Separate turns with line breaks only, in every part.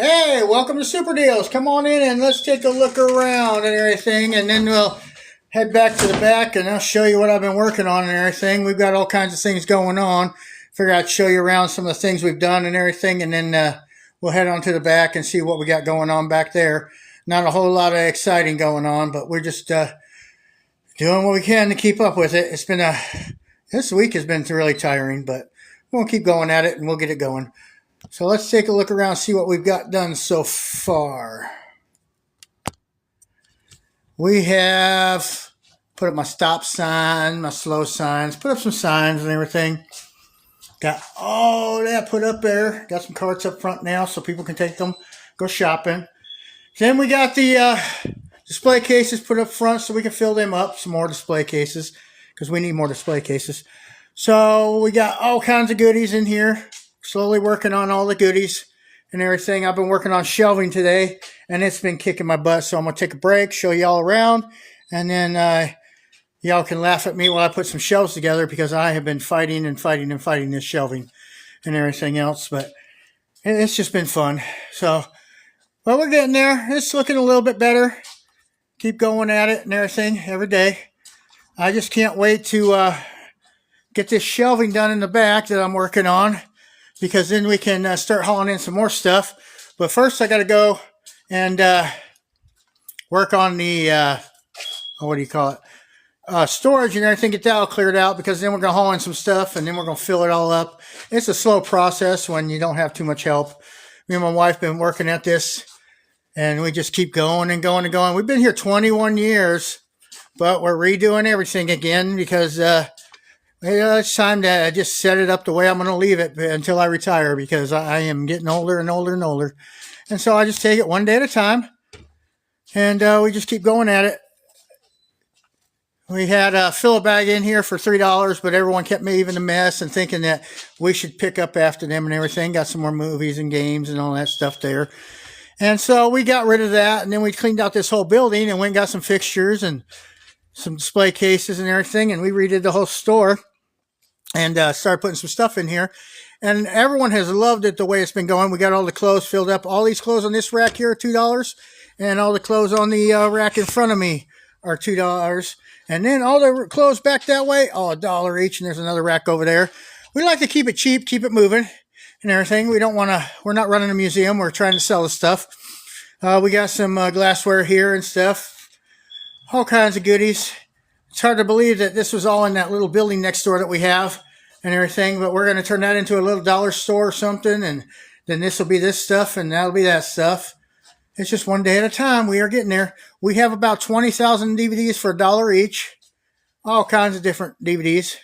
Hey, welcome to Super Deals. Come on in and let's take a look around and everything, and then we'll head back to the back and I'll show you what I've been working on and everything. We've got all kinds of things going on. Figure I'd show you around some of the things we've done and everything, and then we'll head on to the back and see what we got going on back there. Not a whole lot of exciting going on, but we're just doing what we can to keep up with it. This week has been really tiring, but we'll keep going at it and we'll get it going. So let's take a look around, see what we've got done so far. We have put up my stop sign, my slow signs, put up some signs and everything. Got all that put up there. Got some carts up front now so people can take them, go shopping. Then we got the display cases put up front so we can fill them up, some more display cases, because we need more display cases. So we got all kinds of goodies in here. Slowly working on all the goodies and everything. I've been working on shelving today, and it's been kicking my butt. So I'm going to take a break, show y'all around, and then y'all can laugh at me while I put some shelves together, because I have been fighting this shelving and everything else. But it's just been fun. So, well, we're getting there. It's looking a little bit better. Keep going at it and everything every day. I just can't wait to get this shelving done in the back that I'm working on, because then we can start hauling in some more stuff. But first I got to go and work on the, storage and everything, get that all cleared out, because then we're going to haul in some stuff and then we're going to fill it all up. It's a slow process when you don't have too much help. Me and my wife been working at this, and we just keep going and going and going. We've been here 21 years, but we're redoing everything again because it's time to just set it up the way I'm going to leave it until I retire, because I am getting older and older and older. And so I just take it one day at a time, and we just keep going at it. We had a fill a bag in here for $3, but everyone kept leaving a mess and thinking that we should pick up after them and everything. Got some more movies and games and all that stuff there. And so we got rid of that, and then we cleaned out this whole building and went and got some fixtures and some display cases and everything, and we redid the whole store. And started putting some stuff in here. And everyone has loved it the way it's been going. We got all the clothes filled up. All these clothes on this rack here are $2. And all the clothes on the rack in front of me are $2. And then all the clothes back that way, $1 each. And there's another rack over there. We like to keep it cheap, keep it moving and everything. We're not running a museum. We're trying to sell the stuff. We got some glassware here and stuff. All kinds of goodies. It's hard to believe that this was all in that little building next door that we have and everything, but we're going to turn that into a little dollar store or something, and then this will be this stuff, and that'll be that stuff. It's just one day at a time. We are getting there. We have about 20,000 DVDs for $1 each, all kinds of different DVDs.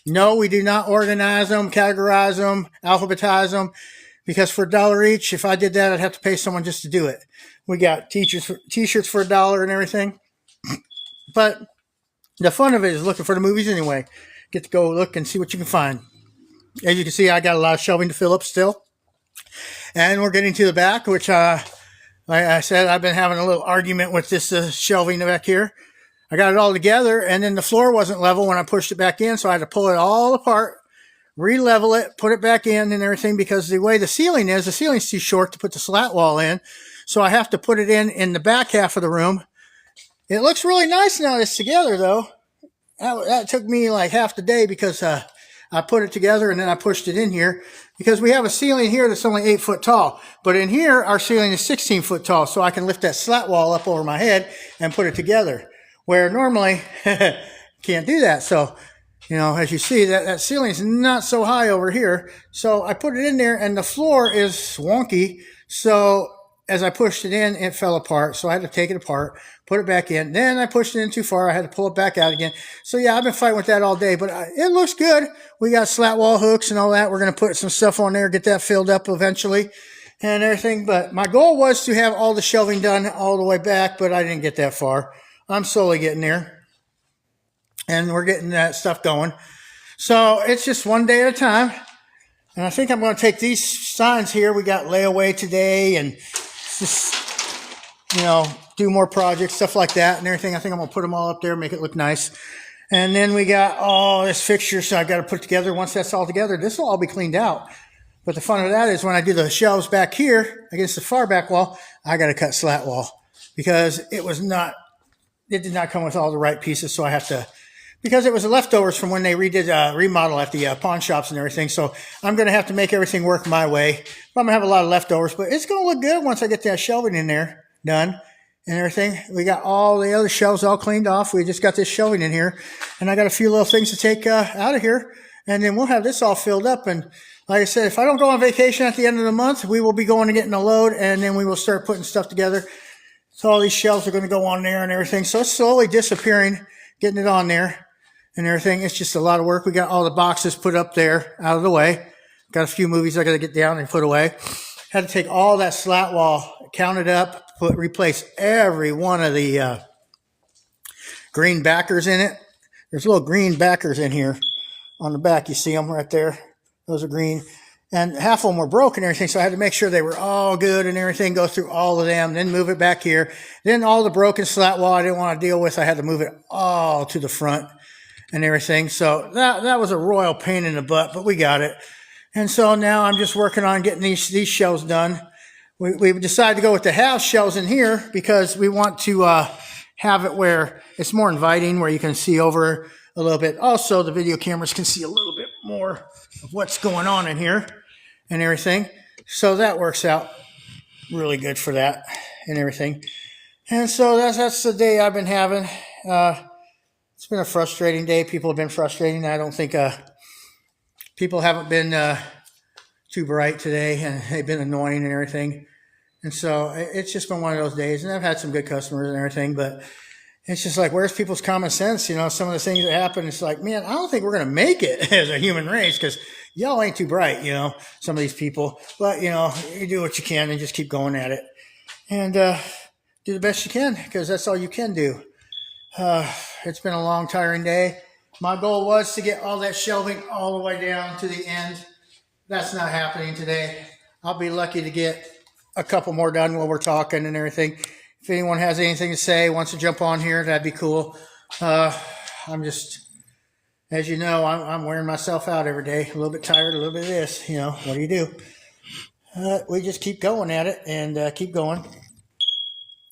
No, we do not organize them, categorize them, alphabetize them, because for $1 each, if I did that, I'd have to pay someone just to do it. We got t-shirts for $1 and everything, but the fun of it is looking for the movies anyway. Get to go look and see what you can find. As you can see, I got a lot of shelving to fill up still. And we're getting to the back, which, like I said, I've been having a little argument with this shelving back here. I got it all together, and then the floor wasn't level when I pushed it back in, so I had to pull it all apart, re-level it, put it back in and everything, because the way the ceiling's too short to put the slat wall in. So I have to put it in the back half of the room. It looks really nice now it's together, though. That took me like half the day, because I put it together and then I pushed it in here, because we have a ceiling here that's only 8 foot tall. But in here, our ceiling is 16 foot tall, so I can lift that slat wall up over my head and put it together, where normally can't do that. So, as you see, that ceiling is not so high over here. So I put it in there, and the floor is wonky. So as I pushed it in, it fell apart. So I had to take it apart, put it back in. Then I pushed it in too far. I had to pull it back out again. So yeah, I've been fighting with that all day, but it looks good. We got slat wall hooks and all that. We're going to put some stuff on there, get that filled up eventually and everything. But my goal was to have all the shelving done all the way back, but I didn't get that far. I'm slowly getting there, and we're getting that stuff going. So it's just one day at a time. And I think I'm going to take these signs here. We got layaway today, and just, do more projects, stuff like that and everything. I think I'm going to put them all up there, make it look nice. And then we got all this fixture, so I've got to put together. Once that's all together, this will all be cleaned out. But the fun of that is when I do the shelves back here against the far back wall, I got to cut slat wall because it did not come with all the right pieces. So I have to, because it was the leftovers from when they redid remodel at the pawn shops and everything. So I'm going to have to make everything work my way. I'm going to have a lot of leftovers, but it's going to look good once I get that shelving in there done and everything. We got all the other shelves all cleaned off. We just got this shelving in here, and I got a few little things to take out of here, and then we'll have this all filled up. And like I said, if I don't go on vacation at the end of the month, we will be going to getting a load, and then we will start putting stuff together. So all these shelves are going to go on there and everything. So it's slowly disappearing, getting it on there and everything. It's just a lot of work. We got all the boxes put up there out of the way. Got a few movies I got to get down and put away. Had to take all that slat wall, count it up, replace every one of the green backers in it. There's little green backers in here on the back. You see them right there. Those are green. And half of them were broken and everything, so I had to make sure they were all good and everything, go through all of them, then move it back here. Then all the broken slat wall I didn't want to deal with, I had to move it all to the front and everything. So that was a royal pain in the butt, but we got it. And so now I'm just working on getting these shelves done. We decided to go with the half shelves in here because we want to have it where it's more inviting, where you can see over a little bit. Also, the video cameras can see a little bit more of what's going on in here and everything. So that works out really good for that and everything. And so that's the day I've been having. It's been a frustrating day. People have been frustrating. I don't think people haven't been too bright today, and they've been annoying and everything. And so it's just been one of those days. And I've had some good customers and everything, but it's just like, where's people's common sense? You know, some of the things that happen, it's like, man, I don't think we're going to make it as a human race because y'all ain't too bright, you know, some of these people. But, you know, you do what you can and just keep going at it. And do the best you can because that's all you can do. It's been a long, tiring day. My goal was to get all that shelving all the way down to the end. That's not happening today. I'll be lucky to get a couple more done while we're talking and everything. If anyone has anything to say, wants to jump on here, that'd be cool. I'm just, as you know, I'm wearing myself out every day. A little bit tired, a little bit of this. You know, what do you do? We just keep going at it and keep going.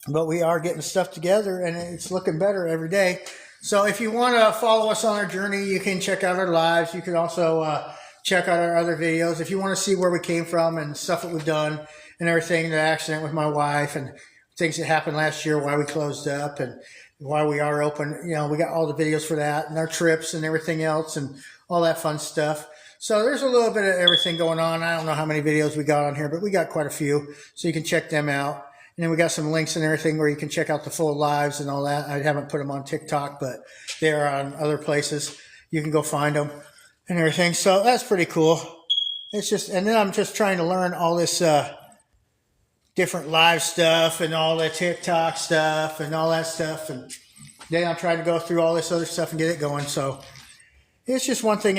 But we are getting stuff together, and it's looking better every day. So if you want to follow us on our journey, you can check out our lives. You can also check out our other videos. If you want to see where we came from and stuff that we've done and everything, the accident with my wife and things that happened last year, why we closed up and why we are open. You know, we got all the videos for that and our trips and everything else and all that fun stuff. So there's a little bit of everything going on. I don't know how many videos we got on here, but we got quite a few. So you can check them out. And then we got some links and everything where you can check out the full lives and all that. I haven't put them on TikTok, but they're on other places. You can go find them and everything. So that's pretty cool. It's just, and then I'm just trying to learn all this different live stuff and all the TikTok stuff and all that stuff. And then I'm trying to go through all this other stuff and get it going. So it's just one thing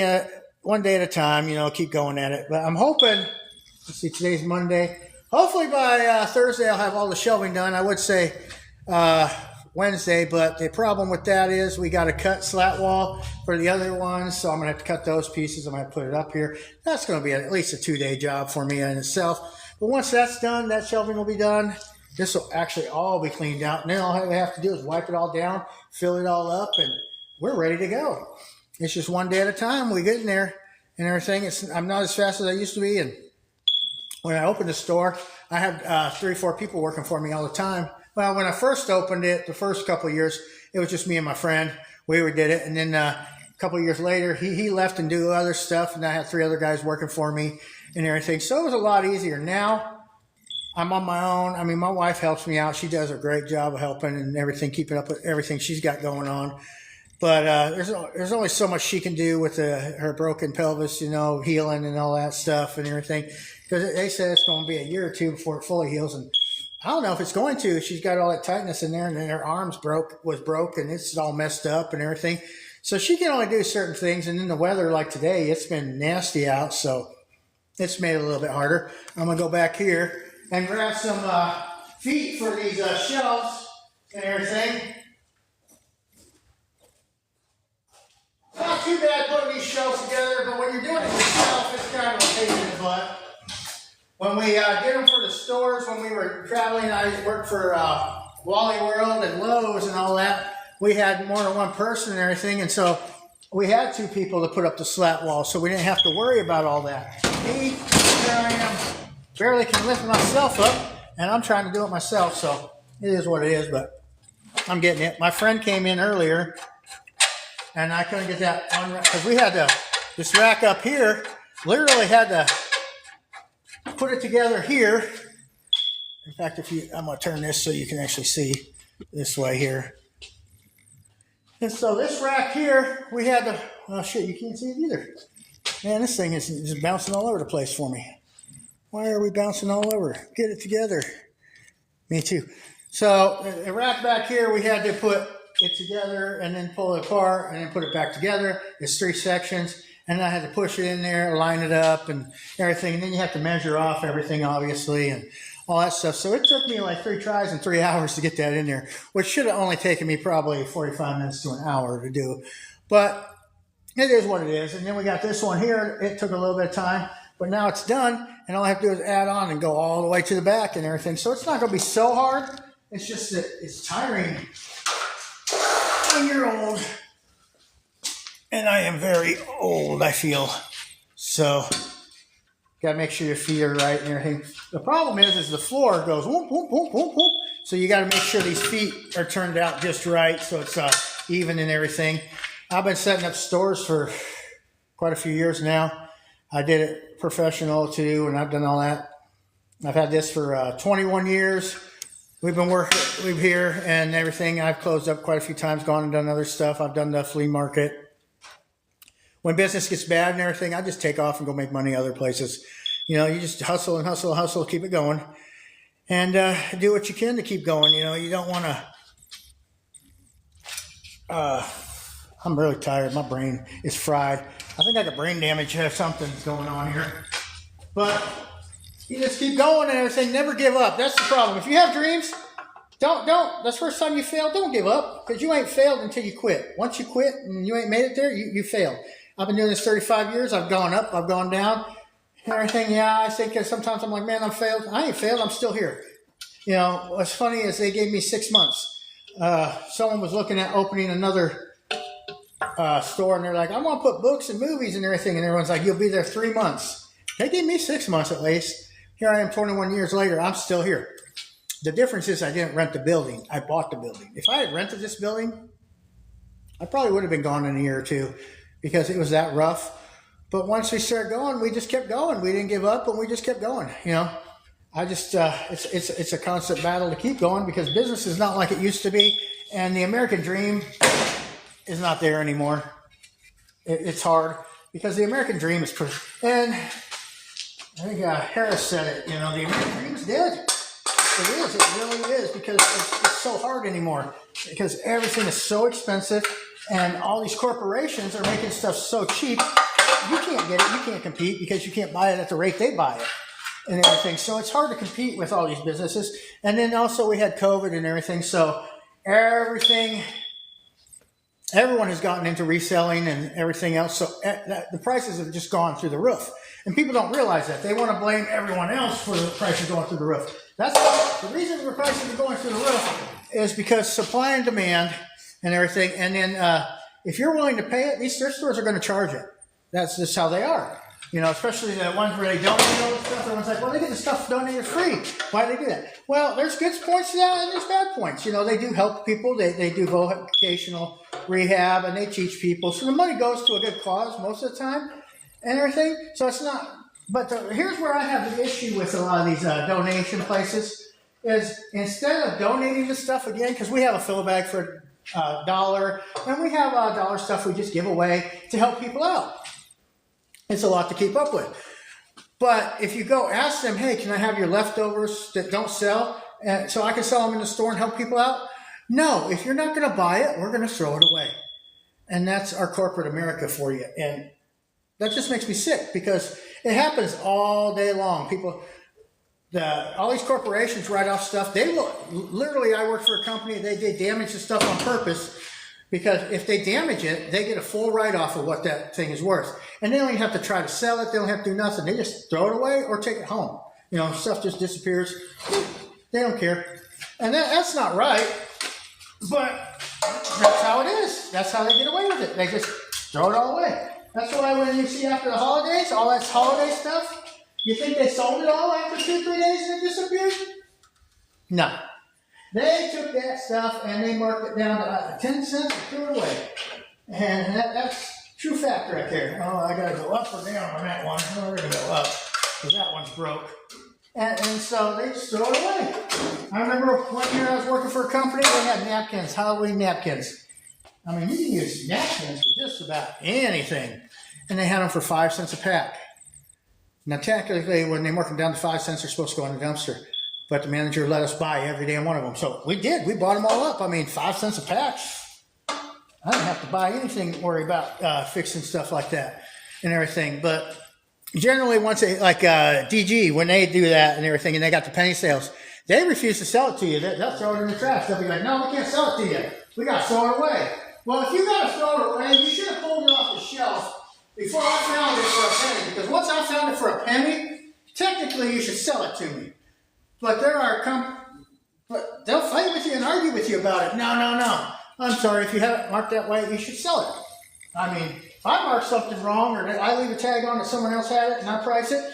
one day at a time, you know, keep going at it. But I'm hoping, let's see, today's Monday. Hopefully by Thursday I'll have all the shelving done. I would say Wednesday, but the problem with that is we got to cut slat wall for the other ones, so I'm going to have to cut those pieces. I'm going to put it up here. That's going to be at least a 2-day job for me in itself. But once that's done, that shelving will be done. This will actually all be cleaned out. And then all I have to do is wipe it all down, fill it all up, and we're ready to go. It's just one day at a time. We get in there and everything. I'm not as fast as I used to be, and when I opened the store, I had 3 or 4 people working for me all the time. Well, when I first opened it, the first couple of years, it was just me and my friend. We did it. And then a couple of years later, he left and do other stuff, and I had 3 other guys working for me and everything. So it was a lot easier. Now, I'm on my own. I mean, my wife helps me out. She does a great job of helping and everything, keeping up with everything she's got going on. But there's only so much she can do with her broken pelvis, you know, healing and all that stuff and everything. Because they said it's going to be a year or 2 before it fully heals. And I don't know if it's going to. She's got all that tightness in there, and then her arms was broke, and it's all messed up and everything. So she can only do certain things. And in the weather like today, it's been nasty out, so it's made it a little bit harder. I'm going to go back here and grab some feet for these shelves and everything. Not too bad putting these shelves together, but when you're doing it yourself, it's kind of a pain in the butt. when we did them for the stores, when we were traveling, I worked for Wally World and Lowe's and all that. We had more than one person and everything, and so we had 2 people to put up the slat wall, so we didn't have to worry about all that. Me, here I am, barely can lift myself up, and I'm trying to do it myself, so it is what it is, but I'm getting it. My friend came in earlier, and I couldn't get that on because we had this rack up here, literally had to put it together here. In fact, I'm going to turn this so you can actually see this way here. And so this rack here, we had to, oh shit, you can't see it either. Man, this thing is just bouncing all over the place for me. Why are we bouncing all over? Get it together. Me too. So the rack back here, we had to put it together and then pull it apart and then put it back together. It's 3 sections. And I had to push it in there, line it up and everything. And then you have to measure off everything, obviously, and all that stuff. So it took me like 3 tries and 3 hours to get that in there, which should have only taken me probably 45 minutes to an hour to do. But it is what it is. And then we got this one here. It took a little bit of time, but now it's done. And all I have to do is add on and go all the way to the back and everything. So it's not going to be so hard. It's just that it's tiring when you're old. And I am very old, I feel. So, got to make sure your feet are right and everything. The problem is the floor goes whoop, whoop, whoop, whoop, whoop. So you got to make sure these feet are turned out just right so it's even and everything. I've been setting up stores for quite a few years now. I did it professional too, and I've done all that. I've had this for 21 years. We've been working here and everything. I've closed up quite a few times, gone and done other stuff. I've done the flea market. When business gets bad and everything, I just take off and go make money other places. You know, you just hustle and hustle and hustle, keep it going. And do what you can to keep going. You know, you don't want to... I'm really tired. My brain is fried. I think I got brain damage or something's going on here. But you just keep going and everything. Never give up. That's the problem. If you have dreams, don't. That's the first time you fail. Don't give up because you ain't failed until you quit. Once you quit and you ain't made it there, you failed. I've been doing this 35 years. I've gone up. I've gone down. And everything. Yeah, I think sometimes I'm like, man, I'm failed. I ain't failed. I'm still here. You know, what's funny is they gave me 6 months. Someone was looking at opening another store, and they're like, I want to put books and movies and everything. And everyone's like, you'll be there 3 months. They gave me 6 months at least. Here I am 21 years later. I'm still here. The difference is I didn't rent the building. I bought the building. If I had rented this building, I probably would have been gone in a year or two because it was that rough. But once we started going, we just kept going. We didn't give up, and we just kept going. You know, I just it's a constant battle to keep going because business is not like it used to be, and the American dream is not there anymore. It's hard because the American dream is and I think Harris said it. You know, the American dream is dead. It is. It really is because it's so hard anymore because everything is so expensive, and all these corporations are making stuff so cheap. You can't get it. You can't compete because you can't buy it at the rate they buy it and everything. So it's hard to compete with all these businesses. And then also we had COVID and everything. So everyone has gotten into reselling and everything else. So the prices have just gone through the roof. And people don't realize that. They want to blame everyone else for the prices going through the roof. That's the reason the prices are going through the roof is because supply and demand and everything. And then if you're willing to pay it, these thrift stores are going to charge it. That's just how they are. You know, especially the ones where they donate all the stuff. Everyone's like, well, they get the stuff donated free. Why do they do that? Well, there's good points to that and there's bad points. You know, they do help people. They do vocational rehab and they teach people. So the money goes to a good cause most of the time and everything. So it's not, but here's where I have the issue with a lot of these donation places is instead of donating the stuff again, because we have a fill bag for $1 and we have $1 stuff we just give away to help people out. It's a lot to keep up with. But if you go ask them, hey, can I have your leftovers that don't sell so I can sell them in the store and help people out? No, if you're not going to buy it, we're going to throw it away. And that's our corporate America for you. And that just makes me sick because it happens all day long. All these corporations write off stuff. Literally, I work for a company, they damage the stuff on purpose because if they damage it, they get a full write-off of what that thing is worth. And they don't even have to try to sell it. They don't have to do nothing. They just throw it away or take it home. You know, stuff just disappears. They don't care. And that's not right, but that's how it is. That's how they get away with it. They just throw it all away. That's why when you see after the holidays, all that holiday stuff, you think they sold it all after 2-3 days and it disappeared? No. They took that stuff and they marked it down to 10 cents and threw it away. And that's true fact right there. Oh, I got to go up or down on that one. Oh, we're going to go up because that one's broke. And so they just throw it away. I remember one year I was working for a company, they had napkins, Halloween napkins. I mean, you can use napkins for just about anything. And they had them for 5 cents a pack. Now, technically, when they mark them down to 5 cents, they're supposed to go in the dumpster. But the manager let us buy every damn one of them. So we did. We bought them all up. I mean, 5 cents a pack. I didn't have to buy anything to worry about fixing stuff like that and everything. But generally, once they, like DG, when they do that and everything, and they got the penny sales, they refuse to sell it to you. They'll throw it in the trash. They'll be like, no, we can't sell it to you. We got to throw it away. Well, if you got to throw it away, you should have pulled it off the shelf before I found it for a penny. Because once I found it for a penny, technically you should sell it to me. But there are but they'll fight with you and argue with you about it. No. I'm sorry, if you have it marked that way, you should sell it. I mean, if I mark something wrong or I leave a tag on that someone else had it and I price it,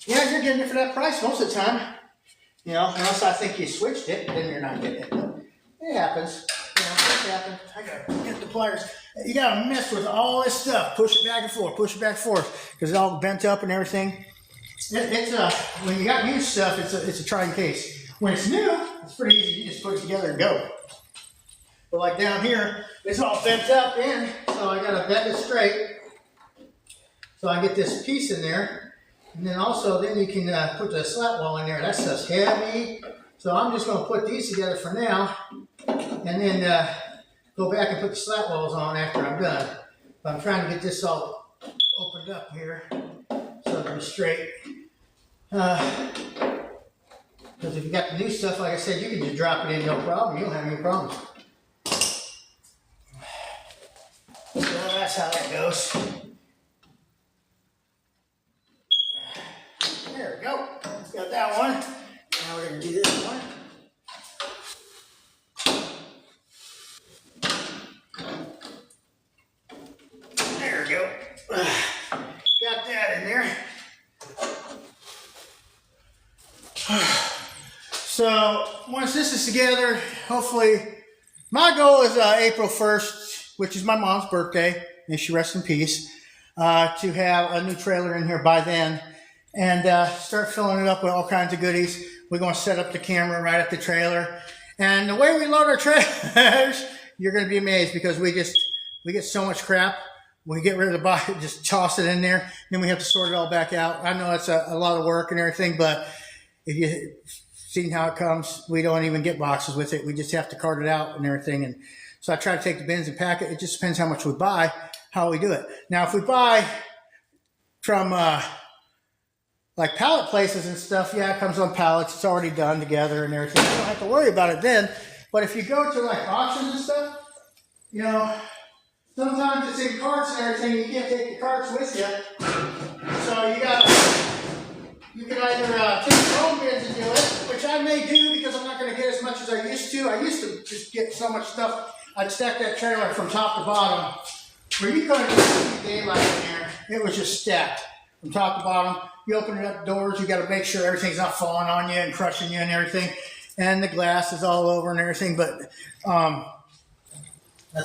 yeah, you're getting it for that price most of the time. You know, unless I think you switched it, then you're not getting it. But it happens. You know, it happens. I gotta get the pliers. You gotta mess with all this stuff. Push it back and forth, because it's all bent up and everything. It's when you got new stuff, it's a trying case. When it's new, it's pretty easy. You just put it together and go. But like down here, it's all bent up in, so I gotta bend it straight. So I get this piece in there, and then also you can put the slat wall in there. That stuff's heavy, so I'm just gonna put these together for now, and then go back and put the slat walls on after I'm done. But I'm trying to get this all opened up here so it'll be straight. Because if you got the new stuff, like I said, you can just drop it in, no problem. You don't have any problems. So that's how that goes. There we go. Got that one. Now we're going to do this one. There we go. Got that in there. So once this is together, hopefully, my goal is April 1st, which is my mom's birthday, may she rest in peace, to have a new trailer in here by then and start filling it up with all kinds of goodies. We're going to set up the camera right at the trailer. And the way we load our trailers, you're going to be amazed because we get so much crap. We get rid of the body, just toss it in there. Then we have to sort it all back out. I know it's a lot of work and everything, but if you seen how it comes, we don't even get boxes with it. We just have to cart it out and everything. And so I try to take the bins and pack it. It just depends how much we buy, how we do it. Now, if we buy from like pallet places and stuff, yeah, it comes on pallets. It's already done together and everything. You don't have to worry about it then. But if you go to like auctions and stuff, you know, sometimes it's in carts and everything. You can't take the carts with you. So you can either take your own bins and do it, which I may do because I'm not going to get as much as I used to. I used to just get so much stuff. I'd stack that trailer from top to bottom where you couldn't see daylight in there. It was just stacked from top to bottom. You open it up doors, you got to make sure everything's not falling on you and crushing you and everything. And the glass is all over and everything. But the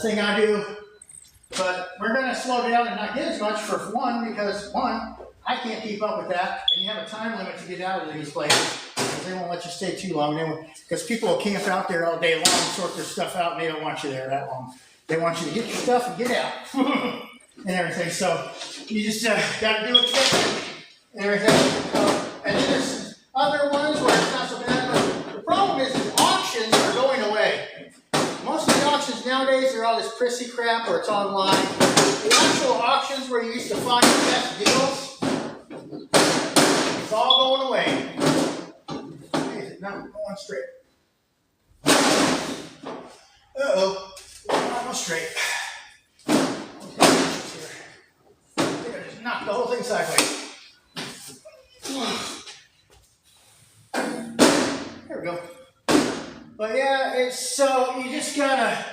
thing I do, but we're going to slow down and not get as much for one, because one, I can't keep up with that. And you have a time limit to get out of these places. They won't let you stay too long. Because people will camp out there all day long and sort their stuff out, and they don't want you there that long. They want you to get your stuff and get out and everything. So you just got to do what you got to do and everything. And then there's other ones where it's not so bad. But the problem is auctions are going away. Most of the auctions nowadays are all this prissy crap or it's online. The actual auctions where you used to find the best deals, it's all going away. Now I'm going straight. Uh-oh. Almost straight. I think I just knocked the whole thing sideways. we go. But yeah, it's so you just gotta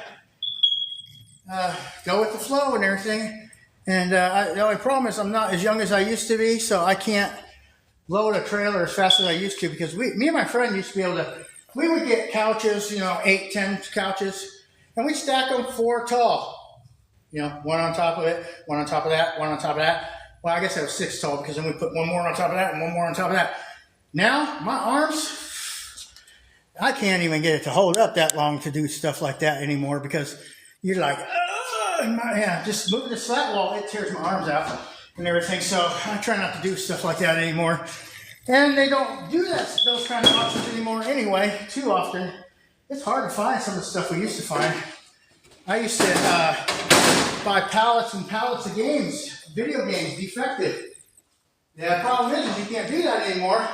go with the flow and everything. And the only problem is I'm not as young as I used to be, so I can't load a trailer as fast as I used to, because me and my friend used to be able to, we would get couches, 8, 10 couches, and we stack them 4 tall, one on top of it, one on top of that, one on top of that. Well, I guess that was 6 tall, because then we put one more on top of that and one more on top of that. Now, my arms, I can't even get it to hold up that long to do stuff like that anymore, because you're like, just moving the slat wall, it tears my arms out and everything. So I try not to do stuff like that anymore. And they don't do those kind of options anymore anyway, too often. It's hard to find some of the stuff we used to find. I used to buy pallets and pallets of games, video games, defective. The problem is you can't do that anymore.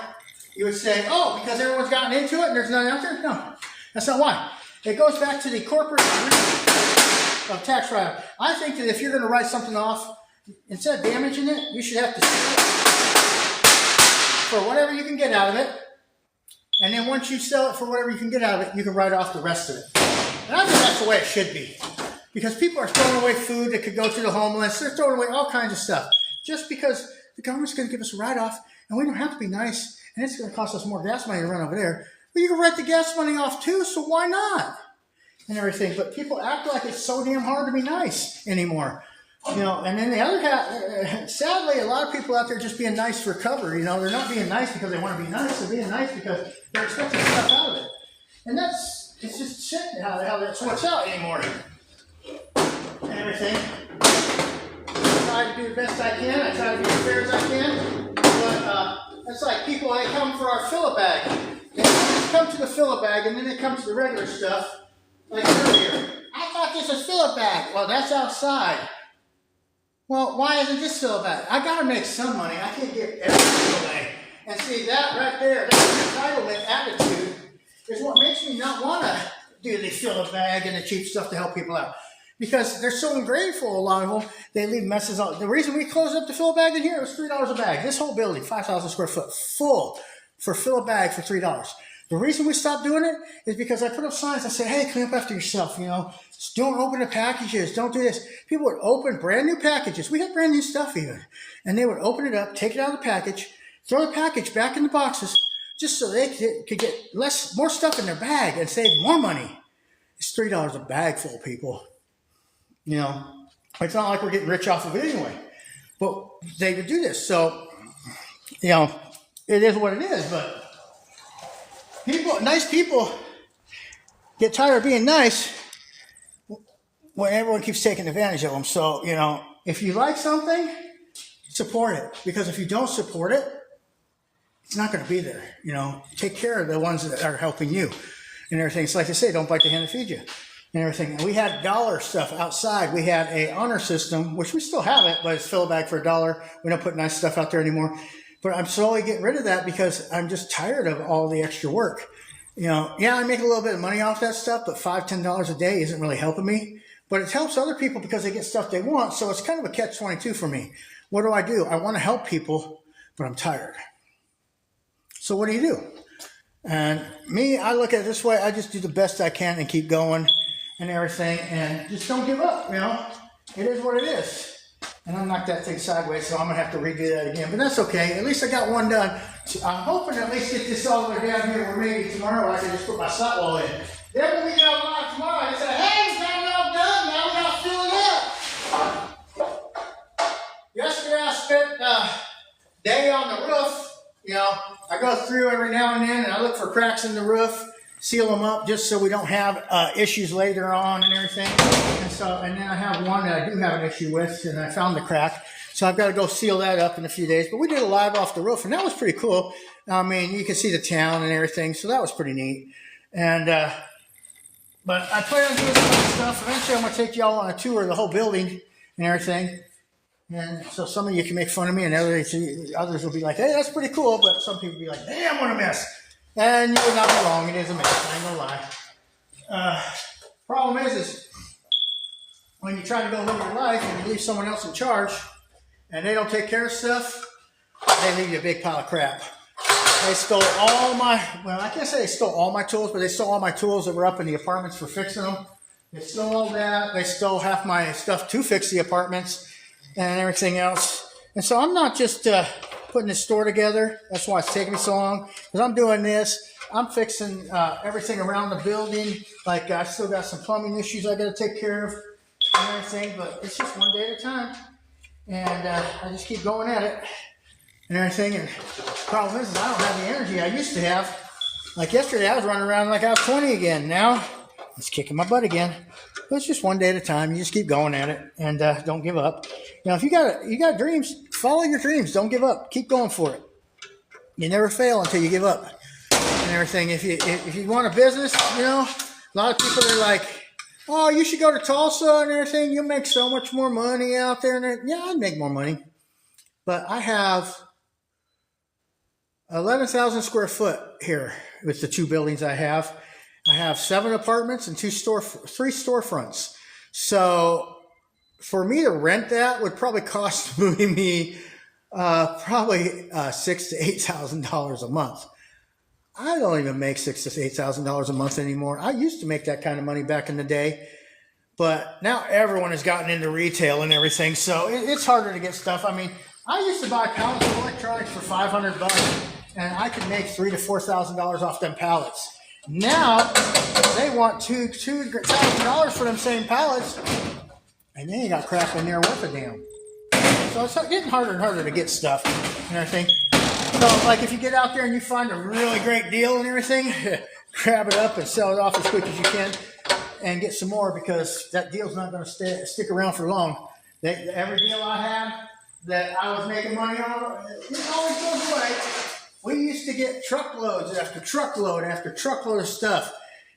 You would say, oh, because everyone's gotten into it and there's none out there? No, that's not why. It goes back to the corporate of tax write-off. I think that if you're going to write something off, instead of damaging it, you should have to sell it for whatever you can get out of it. And then once you sell it for whatever you can get out of it, you can write off the rest of it. And I think that's the way it should be. Because people are throwing away food that could go to the homeless. They're throwing away all kinds of stuff. Just because the government's going to give us a write-off, and we don't have to be nice, and it's going to cost us more gas money to run over there. Well, you can write the gas money off too, so why not? And everything. But people act like it's so damn hard to be nice anymore. And then the other half, sadly, a lot of people out there just being nice for cover. They're not being nice because they want to be nice. They're being nice because they're expecting stuff out of it. And it's just shit how that's what's out anymore. And everything. I try to do the best I can. I try to be as fair as I can. But it's like people, they come for our fill-a bag. They come to the fill-a bag, and then they come to the regular stuff. Like earlier. I thought this was fill-a bag. Well, that's outside. Well, why isn't this fill-a bag? I got to make some money. I can't give everything away. And see, that right there, that entitlement attitude is what makes me not want to do the fill-a bag and the cheap stuff to help people out. Because they're so ungrateful, a lot of them, they leave messes on. The reason we closed up the fill-a bag in here, it was $3 a bag. This whole building, 5,000 square foot, full for fill-a bag for $3. The reason we stopped doing it is because I put up signs that said, hey, clean up after yourself, Don't open the packages. Don't do this. People would open brand new packages. We had brand new stuff even. And they would open it up, take it out of the package, throw the package back in the boxes, just so they could get more stuff in their bag and save more money. It's $3 a bag full, people. It's not like we're getting rich off of it anyway. But they would do this. So, it is what it is. But nice people get tired of being nice when everyone keeps taking advantage of them. So, if you like something, support it. Because if you don't support it, it's not going to be there. Take care of the ones that are helping you and everything. It's like they say, don't bite the hand that feeds you and everything. And we had dollar stuff outside. We had a honor system, which we still have it, but it's fill a bag for $1. We don't put nice stuff out there anymore. But I'm slowly getting rid of that because I'm just tired of all the extra work. I make a little bit of money off that stuff, but $5, $10 a day isn't really helping me. But it helps other people because they get stuff they want. So it's kind of a catch-22 for me. What do? I want to help people, but I'm tired. So what do? And me, I look at it this way. I just do the best I can and keep going and everything. And just don't give up, It is what it is. And I knocked that thing sideways, so I'm going to have to redo that again. But that's okay. At least I got one done. I'm hoping to at least get this all the way down here where maybe tomorrow I can just put my slat wall in. Then when we get online tomorrow, I can say, hey, we got it all done. Now we got to fill it up. Yesterday I spent a day on the roof. I go through every now and then and I look for cracks in the roof, seal them up just so we don't have issues later on and everything. And then I have one that I do have an issue with, and I found the crack. So I've got to go seal that up in a few days. But we did a live off the roof, and that was pretty cool. I mean, you can see the town and everything, so that was pretty neat. And but I plan on doing some other stuff. Eventually, I'm going to take y'all on a tour of the whole building and everything. And so some of you can make fun of me, and others will be like, hey, that's pretty cool. But some people will be like, damn, what a mess. And you would not be wrong. It is a mess. I ain't going to lie. Problem is when you try to go live your life and you leave someone else in charge and they don't take care of stuff, they leave you a big pile of crap. They stole all my, well, I can't say they stole all my tools, but they stole all my tools that were up in the apartments for fixing them. They stole all that. They stole half my stuff to fix the apartments and everything else. And so I'm not just putting this store together. That's why it's taking me so long, because I'm doing this. I'm fixing everything around the building. Like I still got some plumbing issues I got to take care of and everything, but it's just one day at a time. And I just keep going at it and everything. And the problem is I don't have the energy I used to have. Like yesterday, I was running around like I was 20 again. Now it's kicking my butt again. But it's just one day at a time. You just keep going at it and don't give up. Now, if you got dreams, follow your dreams. Don't give up. Keep going for it. You never fail until you give up and everything. If you want a business, a lot of people are like, oh, you should go to Tulsa and everything. You'll make so much more money out there. And yeah, I'd make more money. But I have 11,000 square foot here with the 2 buildings I have. I have 7 apartments and 3 storefronts. So for me to rent that would probably cost me probably $6,000 to $8,000 a month. I don't even make $6,000 to $8,000 a month anymore. I used to make that kind of money back in the day, but now everyone has gotten into retail and everything, so it's harder to get stuff. I mean, I used to buy pallets of electronics for $500, and I could make $3,000 to $4,000 off them pallets. Now they want $2,000 for them same pallets, and they ain't got crap in there worth a damn. So it's getting harder and harder to get stuff and everything. So, like, if you get out there and you find a really great deal and everything, grab it up and sell it off as quick as you can and get some more, because that deal's not going to stick around for long. Every deal I had that I was making money on, it always goes away. We used to get truckloads after truckload after truckload of stuff.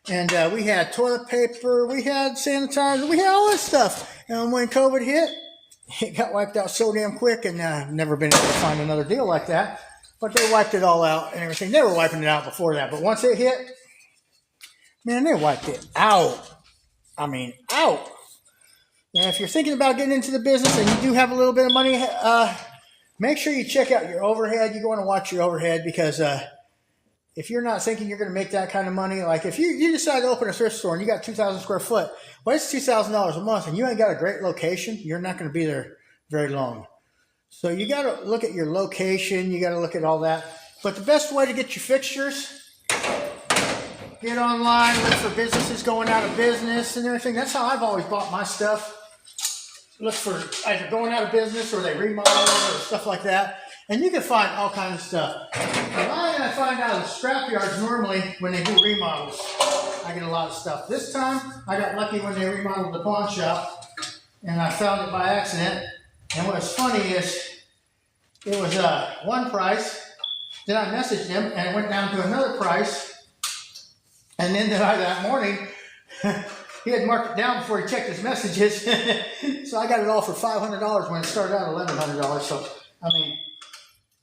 And we had toilet paper, we had sanitizer, we had all this stuff. And when COVID hit, it got wiped out so damn quick, and I've never been able to find another deal like that. But they wiped it all out and everything. They were wiping it out before that. But once it hit, man, they wiped it out. I mean, out. And if you're thinking about getting into the business and you do have a little bit of money, make sure you check out your overhead. You want to watch your overhead, because if you're not thinking you're going to make that kind of money, like if you decide to open a thrift store and you got 2,000 square foot, well, it's $2,000 a month, and you ain't got a great location, you're not going to be there very long. So you got to look at your location. You got to look at all that. But the best way to get your fixtures, get online, look for businesses going out of business and everything. That's how I've always bought my stuff. Look for either going out of business or they remodel or stuff like that. And you can find all kinds of stuff. And I find out the scrap yards normally when they do remodels, I get a lot of stuff. This time I got lucky when they remodeled the pawn shop, and I found it by accident. And what's funny is it was one price. Then I messaged him and it went down to another price. And then that morning, he had marked it down before he checked his messages. So I got it all for $500 when it started out $1,100. So, I mean,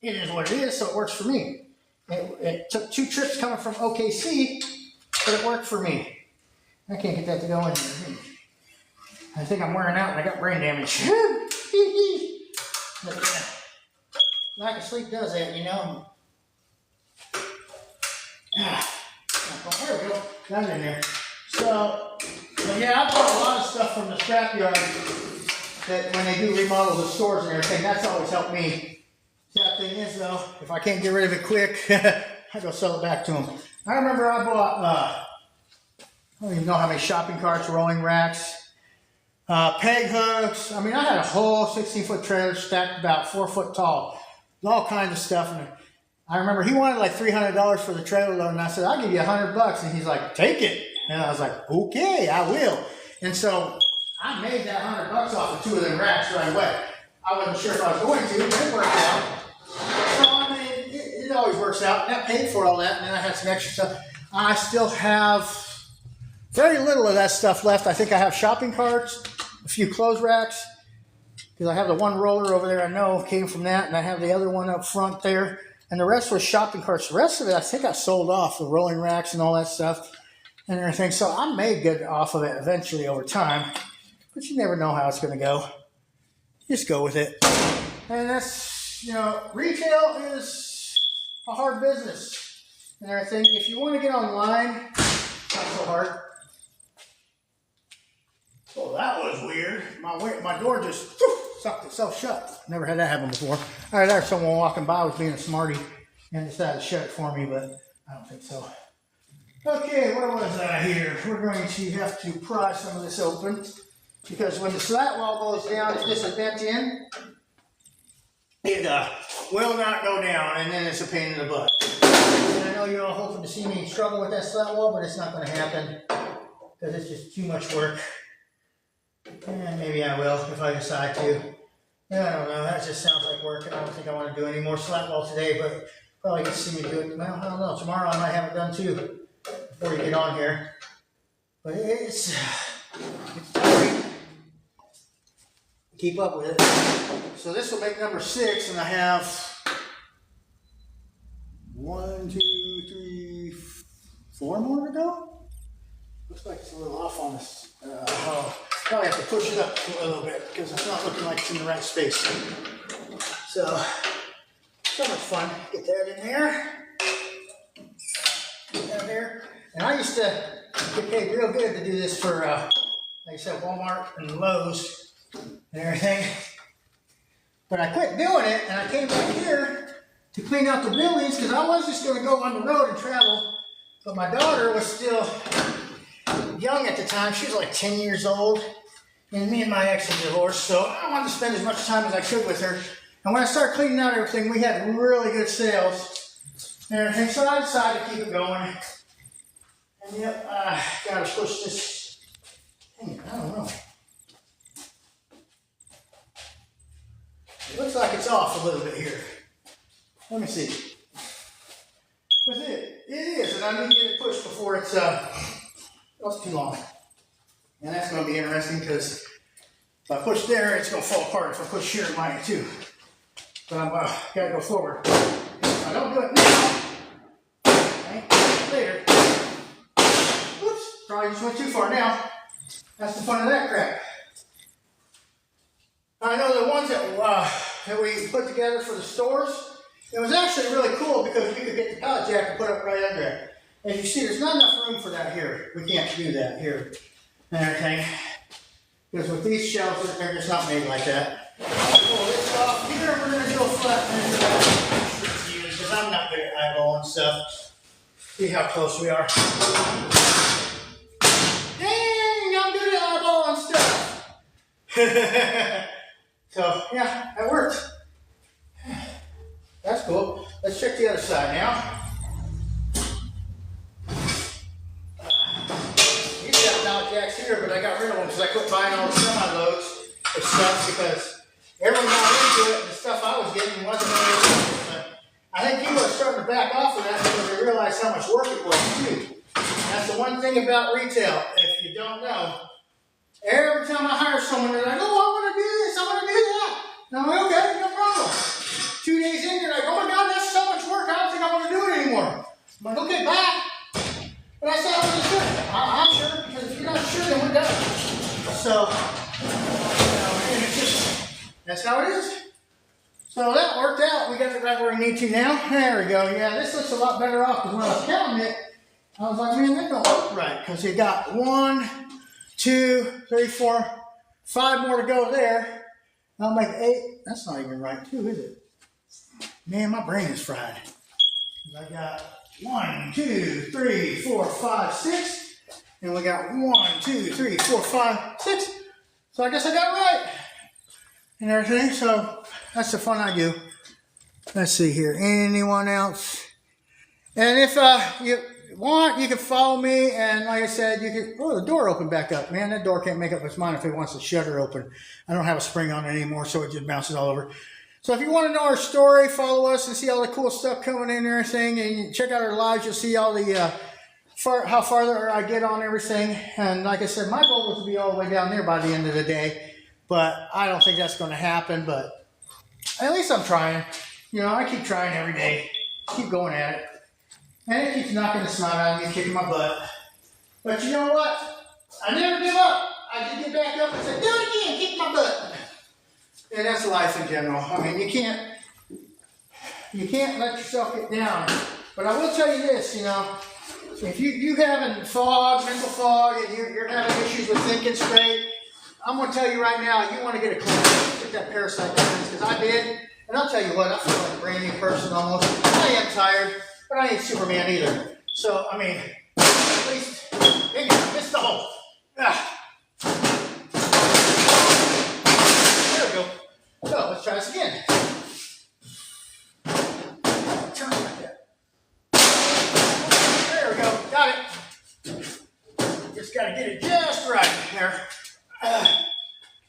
it is what it is, so it works for me. It took 2 trips coming from OKC, but it worked for me. I can't get that to go in here. I think I'm wearing out and I got brain damage. Lack of sleep does that, There we go. Got it in there. So yeah, I bought a lot of stuff from the scrapyard that when they do remodel the stores and everything, that's always helped me. Sad thing is, though, if I can't get rid of it quick, I go sell it back to them. I remember I bought, I don't even know how many shopping carts, rolling racks, peg hooks. I mean, I had a whole 16-foot trailer stacked about 4 foot tall. All kinds of stuff. And I remember he wanted like $300 for the trailer load, and I said, I'll give you $100. And he's like, take it. And I was like, okay, I will. And so I made that $100 off of 2 of them racks right away. I wasn't sure if I was going to, but it worked out. So, I mean, it always works out. That paid for all that, and then I had some extra stuff. I still have very little of that stuff left. I think I have shopping carts, a few clothes racks, because I have the one roller over there I know came from that, and I have the other one up front there. And the rest was shopping carts. The rest of it, I think I sold off, the rolling racks and all that stuff and everything. So I made good off of it eventually over time. But you never know how it's going to go. Just go with it. And that's, retail is a hard business and everything. If you want to get online, it's not so hard. Oh, that was weird. My door just sucked itself shut. Never had that happen before. All right, there's someone walking by was being a smarty and decided to shut it for me, but I don't think so. Okay, where was I here? We're going to have to pry some of this open because when the slat wall goes down, it's just a vent in. It will not go down, and then it's a pain in the butt. And I know you're all hoping to see me struggle with that slat wall, but it's not going to happen because it's just too much work. And maybe I will if I decide to. Yeah, I don't know. That just sounds like work. I don't think I want to do any more slat wall today, but probably get to see me do it. Well, I don't know. Tomorrow I might have it done too before you get on here. But it's tiring. Keep up with it. So this will make number 6, and I have 1, 2, 3, 4 more to go. Looks like it's a little off on this. Probably have to push it up a little bit because it's not looking like it's in the right space. So much fun. Get that in there. Get that there. And I used to get paid real good to do this for, like I said, Walmart and Lowe's and everything. But I quit doing it, and I came back here to clean out the buildings because I was just going to go on the road and travel. But my daughter was still young at the time. She was like 10 years old. And me and my ex had divorced, so I wanted to spend as much time as I could with her. And when I started cleaning out everything, we had really good sales and everything. So I decided to keep it going. And yep, gotta push this. Dang it, I don't know. It looks like it's off a little bit here. Let me see. That's it. It is, and I need to get it pushed before it's too long. And that's going to be interesting because if I push there, it's going to fall apart. If I push here, it might too. But I'm got to go forward. If I don't do it now, okay, later. Whoops, probably just went too far now. That's the fun of that crap. I know the ones that we put together for the stores, it was actually really cool because we could get the pallet jack and put it right under it. As you see, there's not enough room for that here. We can't do that here. And everything. Because with these shelves, they're just not made like that. Pull this off here, we're going to go flat because I'm not good at eyeballing stuff. See how close we are. Dang, I'm good at eyeballing stuff. So, yeah, that worked. That's cool. Let's check the other side now. Jacks here, but I got rid of them because I quit buying all the semi-loads of stuff because everyone got into it and the stuff I was getting wasn't really good. But I think people are starting to back off of that because they realize how much work it was too. That's the one thing about retail, if you don't know. Every time I hire someone, they're like, oh, I want to do this, I want to do that. And I'm like, okay, no problem. 2 days in, they're like, oh my God, that's so much work, I don't think I want to do it anymore. I'm like, okay, bye. But I said I wasn't sure. I'm sure, because if you're not sure, then we're done. So, it's just, that's how it is. So that worked out. We got it right where we need to now. There we go. Yeah, this looks a lot better off because when I was counting it, I was like, man, that don't look right. Because you got 1, 2, 3, 4, 5 more to go there. I'll make 8. That's not even right, too, is it? Man, my brain is fried. I got 1, 2, 3, 4, 5, 6. And we got 1, 2, 3, 4, 5, 6. So I guess I got it right. And everything. So that's the fun I do. Let's see here. Anyone else? And if you want, you can follow me. And like I said, you can. Oh, the door opened back up. Man, that door can't make up its mind if it wants the shutter open. I don't have a spring on it anymore, so it just bounces all over. So if you want to know our story, follow us and see all the cool stuff coming in and everything. And check out our lives. You'll see all the how farther I get on everything. And like I said, my goal was to be all the way down there by the end of the day. But I don't think that's going to happen. But at least I'm trying. You know, I keep trying every day. Keep going at it. And it keeps knocking the snot out of me, kicking my butt. But you know what? I never give up. I just get back up and say, do it again, kick my butt. And that's life in general. I mean, you can't You can't let yourself get down. But I will tell you this, you know, if you having fog, mental fog, and you're having issues with thinking straight, I'm going to tell you right now, you want to get a cleanse. Get that parasite cleanse, because I did. And I'll tell you what, I feel like a brand new person almost. I am tired, but I ain't Superman either. So, I mean, at least, dang it, I missed the hole. Ah. There we go. So, let's try this again. Turn it like that. There we go. Got it. Just got to get it just right there.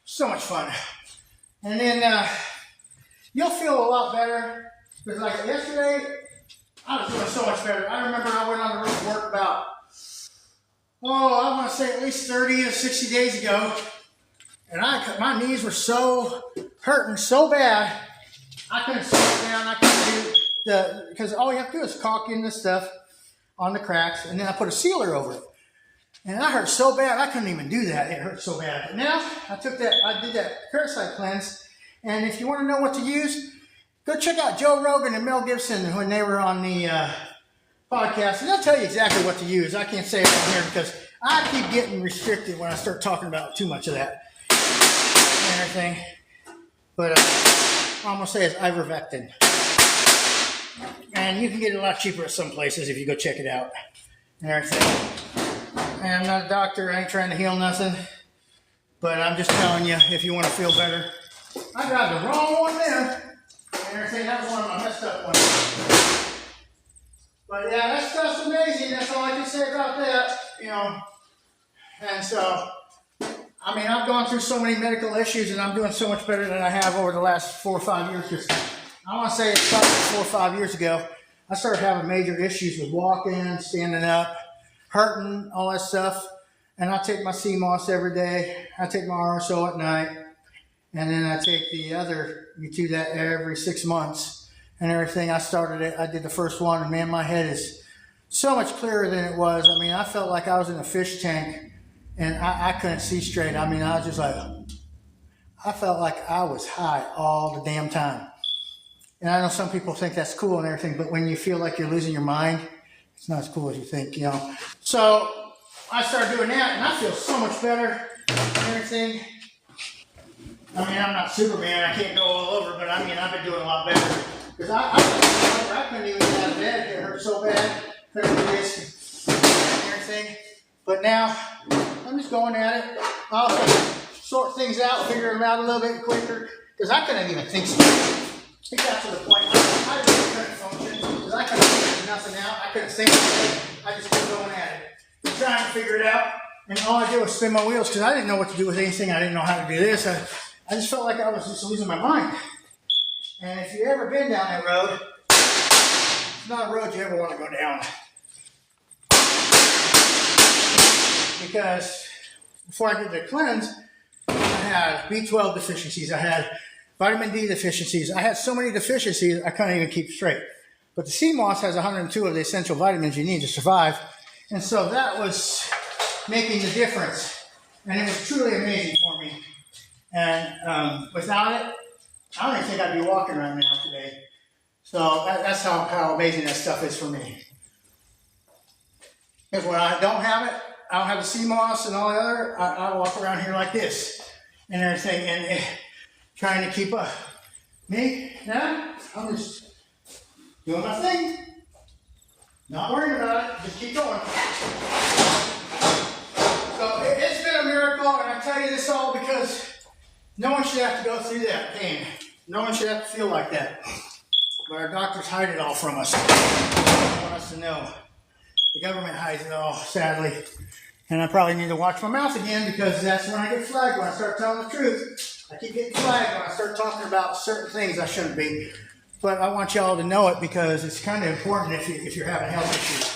So much fun. And then you'll feel a lot better. Because like yesterday, I was doing so much better. I remember I went on the road to work about, I want to say at least 30 to 60 days ago. And my knees were so hurting so bad, I couldn't sit down. I couldn't do because all you have to do is caulk in this stuff on the cracks, and then I put a sealer over it. And I hurt so bad, I couldn't even do that. It hurt so bad. But now I did that parasite cleanse. And if you want to know what to use, go check out Joe Rogan and Mel Gibson when they were on the podcast. And they'll tell you exactly what to use. I can't say it on here because I keep getting restricted when I start talking about too much of that and everything. But all I'm going to say is ivermectin. And you can get it a lot cheaper at some places if you go check it out and everything. And I'm not a doctor. I ain't trying to heal nothing. But I'm just telling you, if you want to feel better. I got the wrong one there. And everything, that was one of my messed up ones. But yeah, that stuff's amazing. That's all I can say about that, you know. And so, I mean, I've gone through so many medical issues, and I'm doing so much better than I have over the last 4 or 5 years. Just, I want to say it's probably 4 or 5 years ago, I started having major issues with walking, standing up, hurting, all that stuff. And I take my CMOS every day. I take my RSO at night. And then I take the other, you do that every 6 months and everything. I did the first one, and man, my head is so much clearer than it was. I mean, I felt like I was in a fish tank, and I couldn't see straight. I mean, I was just like, I felt like I was high all the damn time. And I know some people think that's cool and everything, but when you feel like you're losing your mind, it's not as cool as you think, you know. So I started doing that, and I feel so much better and everything. I mean, I'm not Superman. I can't go all over, but I mean, I've been doing a lot better. Because I couldn't even get out of bed. It hurt so bad. Couldn't do this and everything. But now, I'm just going at it. I'll sort things out, figure them out a little bit quicker. Because I couldn't even think straight. It got to the point I really couldn't function. Because I couldn't figure nothing out. I couldn't think straight. I just kept going at it. Trying to figure it out. And all I did was spin my wheels because I didn't know what to do with anything. I didn't know how to do this. I just felt like I was just losing my mind. And if you've ever been down that road, it's not a road you ever want to go down. Because before I did the cleanse, I had B12 deficiencies. I had vitamin D deficiencies. I had so many deficiencies, I couldn't even keep straight. But the CMOS has 102 of the essential vitamins you need to survive. And so that was making the difference. And it was truly amazing for me. And without it, I don't even think I'd be walking right now today. So that's how amazing that stuff is for me. Because when I don't have it, I don't have the CMOS and all the other, I walk around here like this and everything, and trying to keep up. Me, now, I'm just doing my thing. Not worrying about it, just keep going. So it's been a miracle, and I tell you this all because no one should have to go through that pain. No one should have to feel like that. But our doctors hide it all from us. They don't want us to know. The government hides it all, sadly. And I probably need to watch my mouth again because that's when I get flagged, when I start telling the truth. I keep getting flagged when I start talking about certain things I shouldn't be. But I want y'all to know it because it's kind of important if you're having health issues.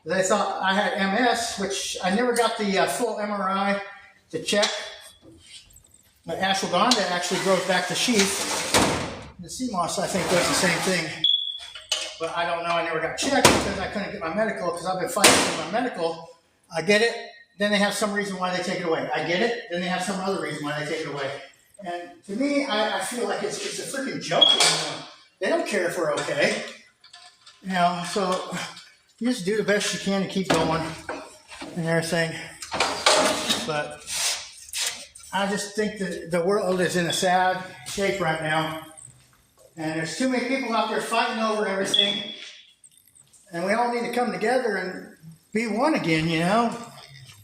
They thought I had MS, which I never got the full MRI to check. The ashwagandha actually grows back to sheath. The CMOS, I think, does the same thing. But I don't know. I never got checked because I couldn't get my medical because I've been fighting for my medical. I get it. Then they have some reason why they take it away. I get it. Then they have some other reason why they take it away. And to me, I feel like it's a freaking joke anymore. They don't care if we're okay. You know, so you just do the best you can to keep going and everything. But I just think that the world is in a sad shape right now. And there's too many people out there fighting over everything. And we all need to come together and be one again, you know.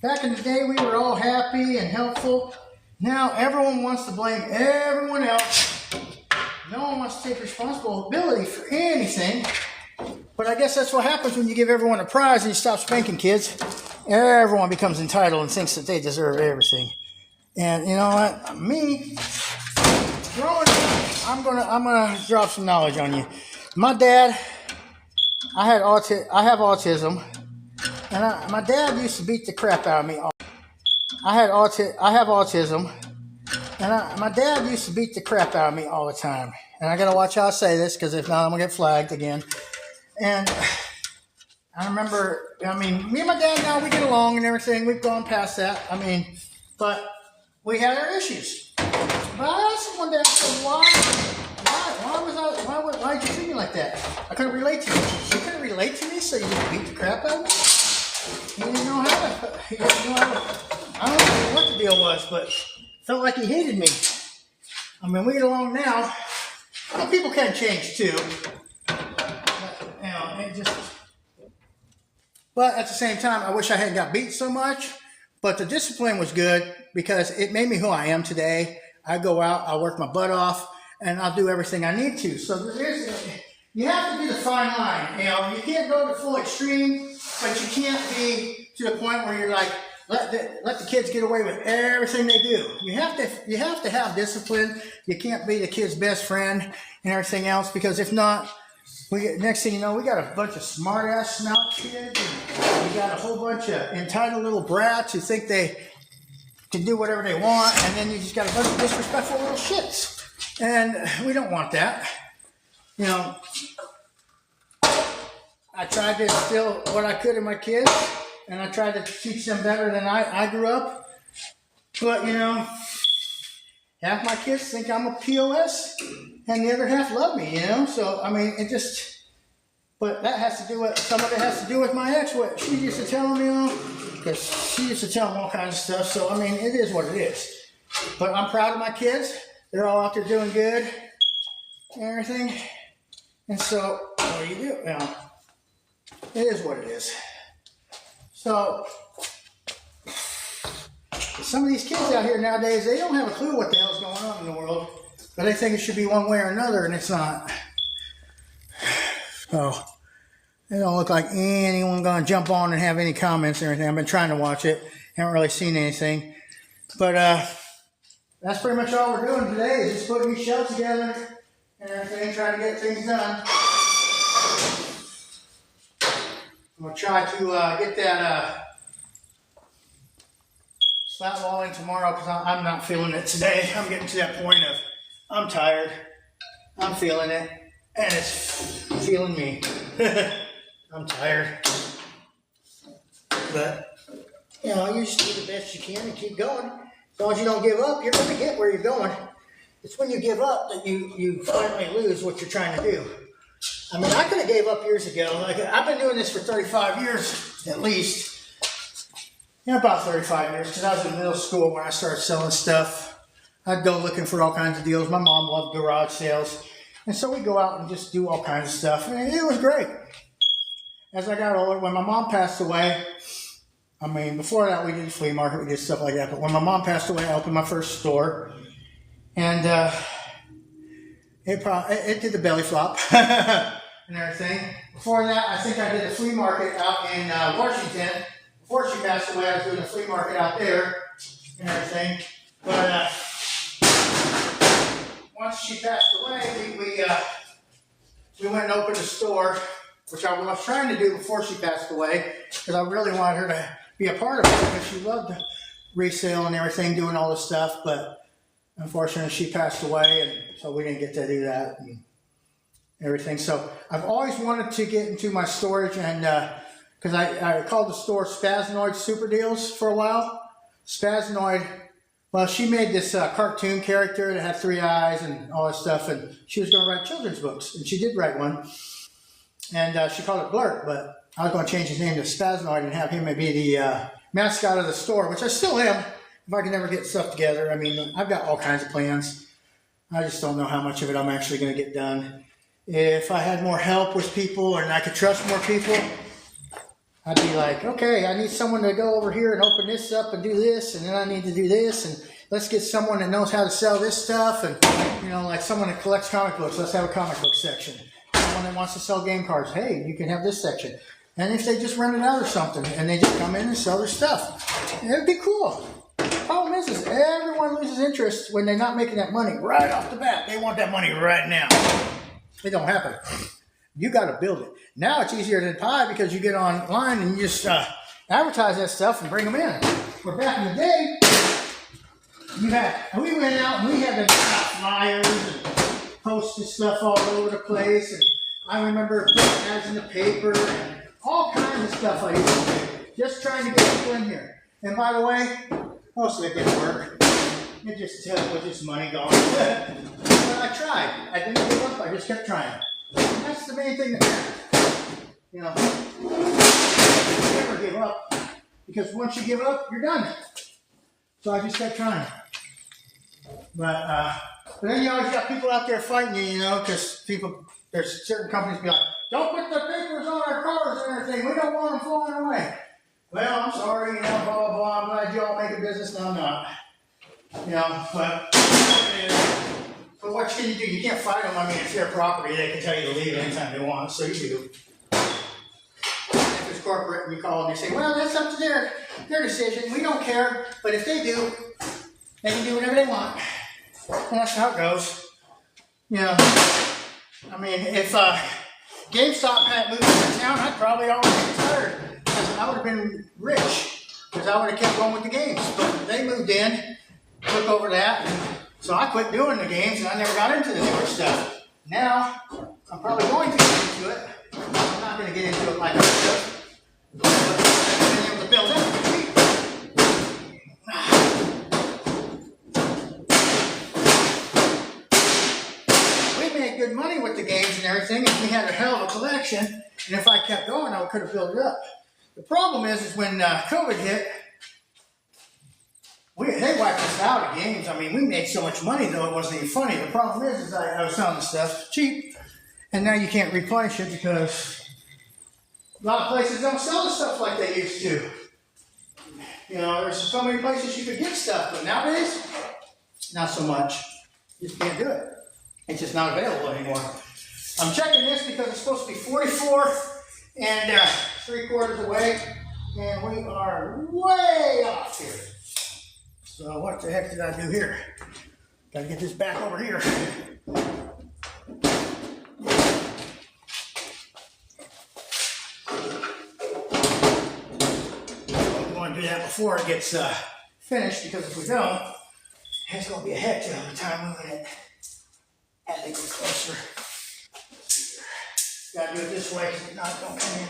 Back in the day, we were all happy and helpful. Now everyone wants to blame everyone else. No one wants to take responsibility for anything. But I guess that's what happens when you give everyone a prize and you stop spanking kids. Everyone becomes entitled and thinks that they deserve everything. And you know what? Me, growing up, I'm gonna drop some knowledge on you. My dad, I have autism, and my dad used to beat the crap out of me. I have autism, and my dad used to beat the crap out of me all the time. And I gotta watch how I say this, because if not, I'm gonna get flagged again. And I remember, I mean, me and my dad now, we get along and everything. We've gone past that. I mean, but we had our issues. But I asked him one day, I said, why did you treat me like that? I couldn't relate to you. You couldn't relate to me, so you beat the crap out of me? He didn't know how to, I don't know what the deal was, but it felt like he hated me. I mean, we get along now. Well, people can change too. But at the same time, I wish I hadn't got beat so much. But the discipline was good because it made me who I am today. I go out, I work my butt off, and I'll do everything I need to. So you have to do the fine line. You know, you can't go to full extreme, but you can't be to the point where you're like, let the kids get away with everything they do. You have to have discipline. You can't be the kid's best friend and everything else, because if not, next thing you know, we got a bunch of smart-ass snout kids, and we got a whole bunch of entitled little brats who think they can do whatever they want, and then you just got a bunch of disrespectful little shits. And we don't want that. You know, I tried to instill what I could in my kids, and I tried to teach them better than I grew up. But, you know, half my kids think I'm a POS, and the other half love me, you know? So, I mean, but that has to do with, some of it has to do with my ex, what she used to tell them, you know? Because she used to tell them all kinds of stuff. So, I mean, it is what it is. But I'm proud of my kids. They're all out there doing good and everything. And so, what do you do? You know, it is what it is. So, some of these kids out here nowadays, they don't have a clue what the hell's going on in the world. But they think it should be one way or another, and it's not. So, it don't look like anyone going to jump on and have any comments or anything. I've been trying to watch it. Haven't really seen anything. But that's pretty much all we're doing today, is just putting these shelves together and everything, trying to get things done. I'm going to try to get that slat wall in tomorrow, because I'm not feeling it today. I'm getting to that point of, I'm tired, I'm feeling it, and it's feeling me. I'm tired. But, you know, you just do the best you can and keep going. As long as you don't give up, you're going to get where you're going. It's when you give up that you finally lose what you're trying to do. I mean, I could have gave up years ago. Like, I've been doing this for 35 years, at least. Yeah, about 35 years, because I was in middle school when I started selling stuff. I'd go looking for all kinds of deals. My mom loved garage sales. And so we'd go out and just do all kinds of stuff. And it was great. As I got older, when my mom passed away, I mean, before that we did the flea market, we did stuff like that. But when my mom passed away, I opened my first store. And it did the belly flop and everything. Before that, I think I did a flea market out in Washington. Before she passed away, I was doing a flea market out there and everything. But once she passed away, we went and opened a store, which I was trying to do before she passed away, because I really wanted her to be a part of it, because she loved resale and everything, doing all this stuff. But unfortunately, she passed away, and so we didn't get to do that and everything. So I've always wanted to get into my storage, and because I called the store Spaznoid Super Deals for a while. Spaznoid Well, she made this cartoon character that had 3 eyes and all this stuff, and she was going to write children's books, and she did write one, and she called it Blurt, but I was going to change his name to Spasnoid and have him be the mascot of the store, which I still am if I can ever get stuff together. I mean, I've got all kinds of plans. I just don't know how much of it I'm actually going to get done. If I had more help with people and I could trust more people, I'd be like, okay, I need someone to go over here and open this up and do this, and then I need to do this, and let's get someone that knows how to sell this stuff, and, you know, like someone that collects comic books, let's have a comic book section. Someone that wants to sell game cards, hey, you can have this section. And if they just rent it out or something, and they just come in and sell their stuff, it'd be cool. The problem is everyone loses interest when they're not making that money right off the bat. They want that money right now. It don't happen. You got to build it. Now it's easier than pie because you get online and you just advertise that stuff and bring them in. But back in the day, we went out and we had to flyers and posted stuff all over the place. And I remember putting ads in the paper and all kinds of stuff I used to do, just trying to get people in here. And by the way, most of it didn't work. It just was just money gone. But I tried. I didn't give up. I just kept trying. And that's the main thing that matters. You know, never give up, because once you give up, you're done. So I just kept trying. But then you always got people out there fighting you, you know, because there's certain companies be like, don't put the papers on our cars and everything. We don't want them flying away. Well, I'm sorry, you know, blah, blah, blah. I'm glad you all make a business. No, I'm not. You know, but what can you do? You can't fight them. I mean, it's their property. They can tell you to leave anytime they want, so you do. If it's corporate and you call and they say, well, that's up to their decision. We don't care. But if they do, they can do whatever they want. And that's how it goes. You know, I mean, if GameStop had moved to town, I'd probably already be retired. Because I would have been rich. Because I would have kept going with the games. But they moved in, took over that. So I quit doing the games and I never got into the newer stuff. Now, I'm probably going to get into it. I'm not going to get into it like I should. But I've been able to build up. We made good money with the games and everything, and we had a hell of a collection. And if I kept going, I could have built it up. The problem is when COVID hit, they wiped us out of games. I mean, we made so much money, though it wasn't even funny. The problem is I was selling the stuff cheap, and now you can't replenish it because a lot of places don't sell the stuff like they used to. You know, there's so many places you could get stuff, but nowadays, not so much. You just can't do it. It's just not available anymore. I'm checking this because it's supposed to be 44 and 3/4 away, and we are way off here. So what the heck did I do here? Gotta get this back over here. I'm going to do that before it gets finished, because if we don't, it's going to be a heck of a time moving it as they get closer. Gotta do it this way so it's not going to come in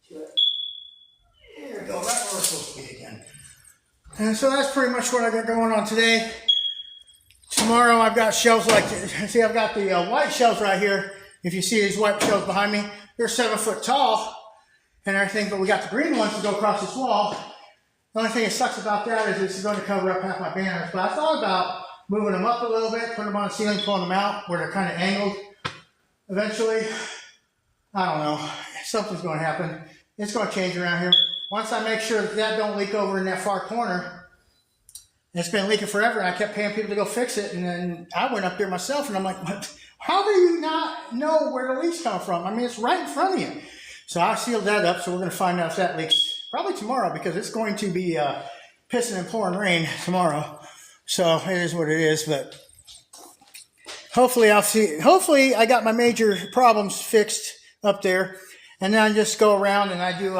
to it. There we go, right where we're supposed to be again. And so that's pretty much what I got going on today. Tomorrow I've got shelves like this. See, I've got the white shelves right here. If you see these white shelves behind me, they're 7 foot tall and everything, but we got the green ones to go across this wall. The only thing that sucks about that is it's going to cover up half my banners. But I thought about moving them up a little bit, putting them on the ceiling, pulling them out where they're kind of angled. Eventually, I don't know, something's going to happen. It's going to change around here. Once I make sure that don't leak over in that far corner, it's been leaking forever, and I kept paying people to go fix it, and then I went up there myself, and I'm like, what? How do you not know where the leaks come from? I mean, it's right in front of you. So I sealed that up, so we're going to find out if that leaks probably tomorrow, because it's going to be pissing and pouring rain tomorrow. So it is what it is, but hopefully I'll see. Hopefully I got my major problems fixed up there, and then I just go around and I do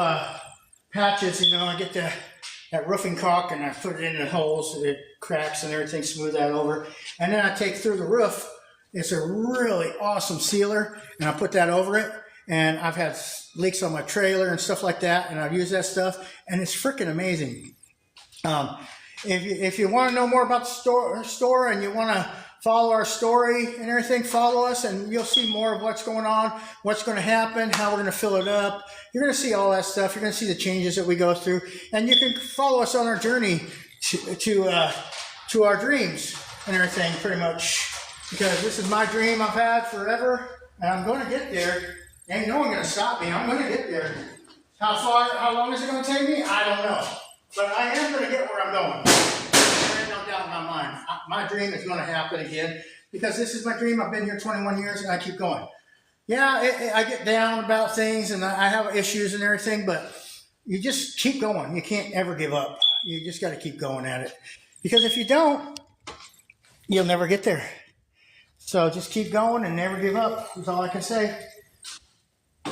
patches, you know, I get that roofing caulk and I put it in the holes, it cracks and everything, smooth that over. And then I take through the roof. It's a really awesome sealer, and I put that over it. And I've had leaks on my trailer and stuff like that, and I've used that stuff, and it's freaking amazing. if you want to know more about the store and you want to follow our story and everything, follow us and you'll see more of what's going on, what's going to happen, how we're going to fill it up. You're going to see all that stuff. You're going to see the changes that we go through, and you can follow us on our journey to our dreams and everything, pretty much, because this is my dream I've had forever, and I'm going to get there. Ain't no one going to stop me. I'm going to get there. How long is it going to take me? I don't know. But I am going to get where I'm going. There's no doubt in my mind. My dream is going to happen again, because this is my dream. I've been here 21 years, and I keep going. Yeah, I get down about things, and I have issues and everything, but you just keep going. You can't ever give up. You just got to keep going at it. Because if you don't, you'll never get there. So just keep going and never give up. That's all I can say.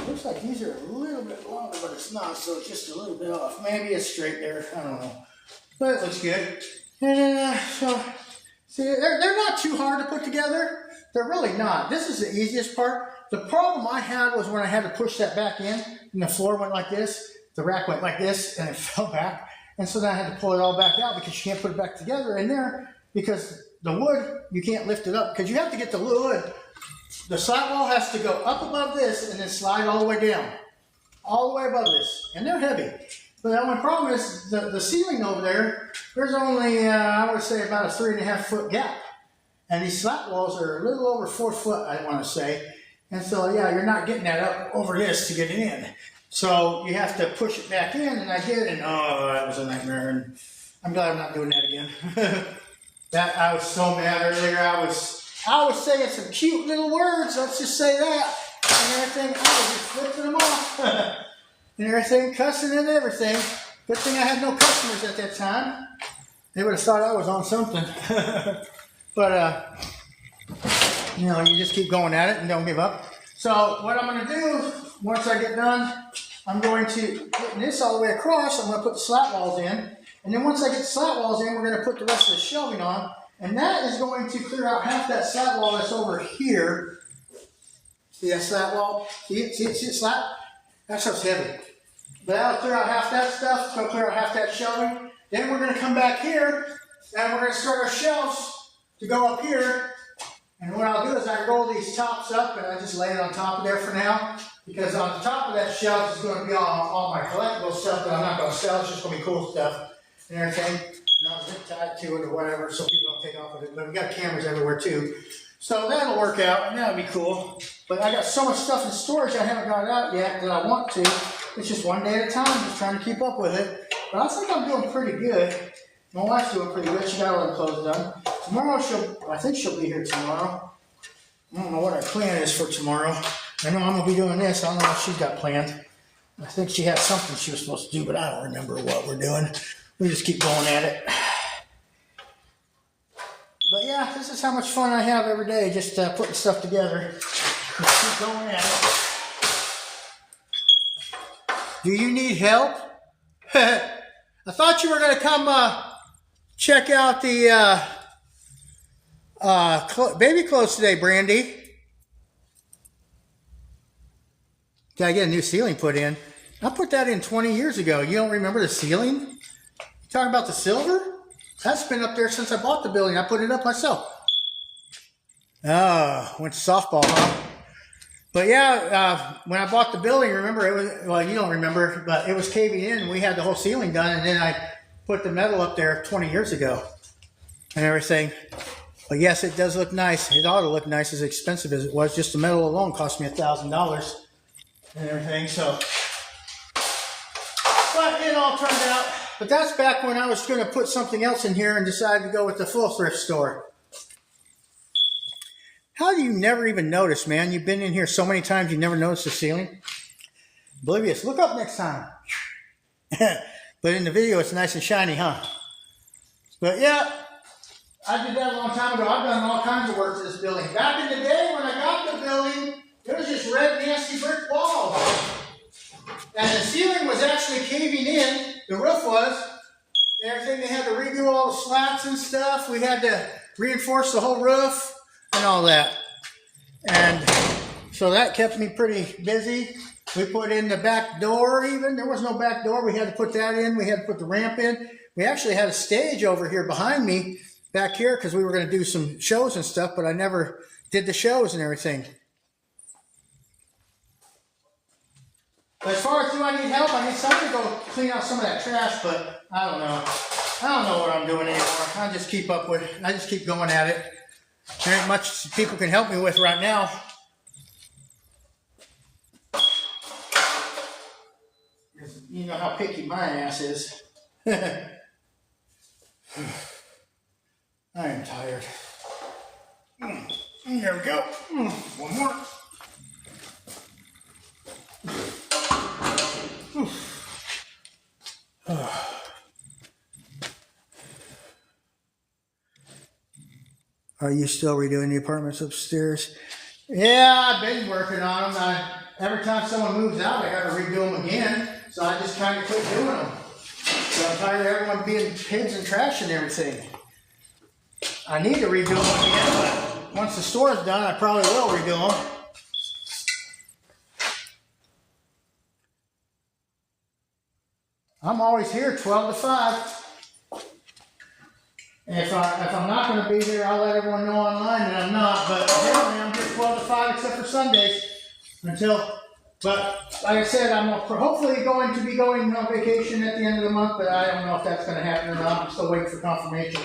Looks like these are a little bit longer, but it's not, so it's just a little bit off. Maybe it's straight there. I don't know. But it looks good. And so, see, they're not too hard to put together. They're really not. This is the easiest part. The problem I had was when I had to push that back in, and the floor went like this, the rack went like this, and it fell back. And so then I had to pull it all back out, because you can't put it back together in there, because the wood, you can't lift it up, because you have to get the wood. The slat wall has to go up above this and then slide all the way down, all the way above this, and they're heavy. But the only problem is the ceiling over there, there's only, I would say, about a 3.5 foot gap. And these slat walls are a little over 4 foot, I want to say. And so, yeah, you're not getting that up over this to get it in. So you have to push it back in, and I did, and oh, that was a nightmare. And I'm glad I'm not doing that again. I was so mad earlier. I was saying some cute little words, let's just say that, and everything. I was just flipping them off, and everything, cussing and everything. Good thing I had no customers at that time. They would have thought I was on something. But, you know, you just keep going at it and don't give up. So what I'm going to do, once I get done, I'm going to put this all the way across. I'm going to put the slat walls in. And then once I get the slat walls in, we're going to put the rest of the shelving on. And that is going to clear out half that slat wall that's over here. See that slat wall? See it slat? That stuff's heavy. But that'll clear out half that stuff. It's going to clear out half that shelving. Then we're going to come back here, and we're going to start our shelves to go up here. And what I'll do is I roll these tops up, and I just lay it on top of there for now. Because on the top of that shelf is going to be all my collectible stuff that I'm not going to sell. It's just going to be cool stuff and everything. And I'll zip tie it to it or whatever so people don't take off with it. But we got cameras everywhere too. So that'll work out, and that'll be cool. But I got so much stuff in storage I haven't got out yet that I want to. It's just one day at a time, just trying to keep up with it. But I think I'm doing pretty good. My wife's doing pretty good. She got all the clothes done. Tomorrow, I think she'll be here tomorrow. I don't know what our plan is for tomorrow. I know I'm going to be doing this. I don't know what she's got planned. I think she had something she was supposed to do, but I don't remember what we're doing. We just keep going at it. But yeah, this is how much fun I have every day, just putting stuff together. Just keep going at it. Do you need help? I thought you were going to come check out the baby clothes today, Brandy. Did I get a new ceiling put in? I put that in 20 years ago. You don't remember the ceiling? You talking about the silver? That's been up there since I bought the building. I put it up myself. Oh, went to softball, huh? But yeah, when I bought the building, remember, it was, well, you don't remember, but it was caving in. We had the whole ceiling done, and then I put the metal up there 20 years ago and everything. But yes, it does look nice. It ought to look nice, as expensive as it was. Just the metal alone cost me $1,000 and everything, so. But it all turned out. But that's back when I was going to put something else in here and decided to go with the full thrift store. How do you never even notice, man? You've been in here so many times you never noticed the ceiling? Oblivious. Look up next time. But in the video, it's nice and shiny, huh? But yeah, I did that a long time ago. I've done all kinds of work to this building. Back in the day when I got the building, it was just red, nasty brick walls. And the ceiling was actually caving in. The roof was. And everything, they had to redo all the slats and stuff. We had to reinforce the whole roof and all that. And so that kept me pretty busy. We put in the back door even. There was no back door. We had to put that in. We had to put the ramp in. We actually had a stage over here behind me, back here, because we were going to do some shows and stuff, but I never did the shows and everything. But as far as do I need help, I need someone to go clean out some of that trash, but I don't know. I don't know what I'm doing anymore. I just keep going at it. There ain't much people can help me with right now. You know how picky my ass is. I am tired. There we go. One more. Are you still redoing the apartments upstairs? Yeah, I've been working on them. Every time someone moves out, I got to redo them again. So I just kind of quit doing them. So I'm tired of everyone being pigs and trash and everything. I need to redo them again, but once the store's done, I probably will redo them. I'm always here 12 to 5. And if I'm not going to be here, I'll let everyone know online that I'm not. But generally, I'm here 12 to 5 except for Sundays. But like I said, I'm hopefully going to be going on vacation at the end of the month, but I don't know if that's going to happen or not. I'm still waiting for confirmation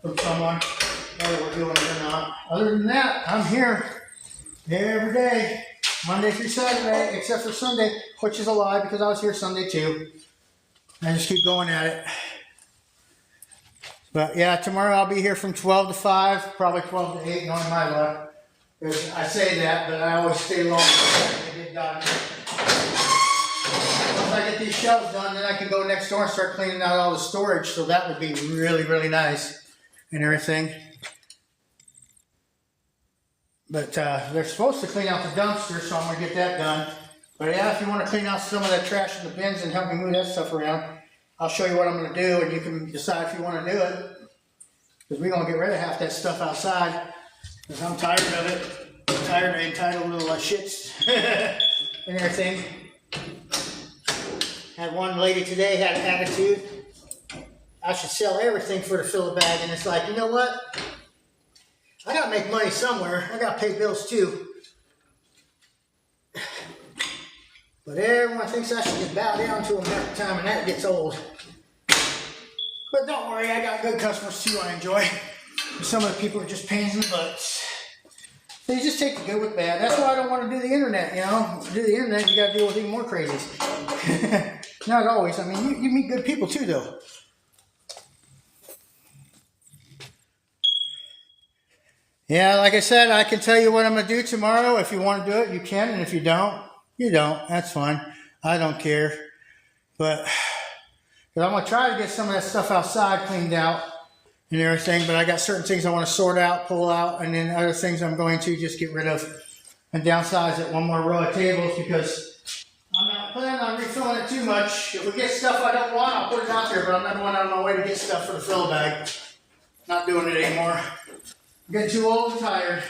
from someone whether we're doing it or not. Other than that, I'm here every day, Monday through Saturday, except for Sunday, which is a lie because I was here Sunday too. I just keep going at it. But yeah, tomorrow I'll be here from 12 to 5, probably 12 to 8, knowing my luck. Because I say that, but I always stay longer to get done. Once I get these shelves done, then I can go next door and start cleaning out all the storage. So that would be really, really nice and everything. But they're supposed to clean out the dumpster, so I'm going to get that done. But yeah, if you want to clean out some of that trash in the bins and help me move that stuff around, I'll show you what I'm going to do, and you can decide if you want to do it. Because we're going to get rid of half that stuff outside. Because I'm tired of it. I'm tired of entitled little shits and everything. Had one lady today had an attitude. I should sell everything for the fill a bag. And it's like, you know what? I got to make money somewhere. I got to pay bills too. But everyone thinks I should just bow down to them half the time, and that gets old. But don't worry, I got good customers too I enjoy. Some of the people are just pains in the butts. So you just take the good with bad. That's why I don't want to do the internet, you know. To do the internet, you got to deal with even more crazies. Not always. I mean, you meet good people too, though. Yeah, like I said, I can tell you what I'm going to do tomorrow. If you want to do it, you can. And if you don't, you don't. That's fine. I don't care. But I'm going to try to get some of that stuff outside cleaned out and everything. But I got certain things I want to sort out, pull out, and then other things I'm going to just get rid of and downsize it one more row of tables because I'm not planning on refilling it too much. If we get stuff I don't want, I'll put it out there. But I'm not going out of my way to get stuff for the fill bag. Not doing it anymore. I'm getting too old and tired.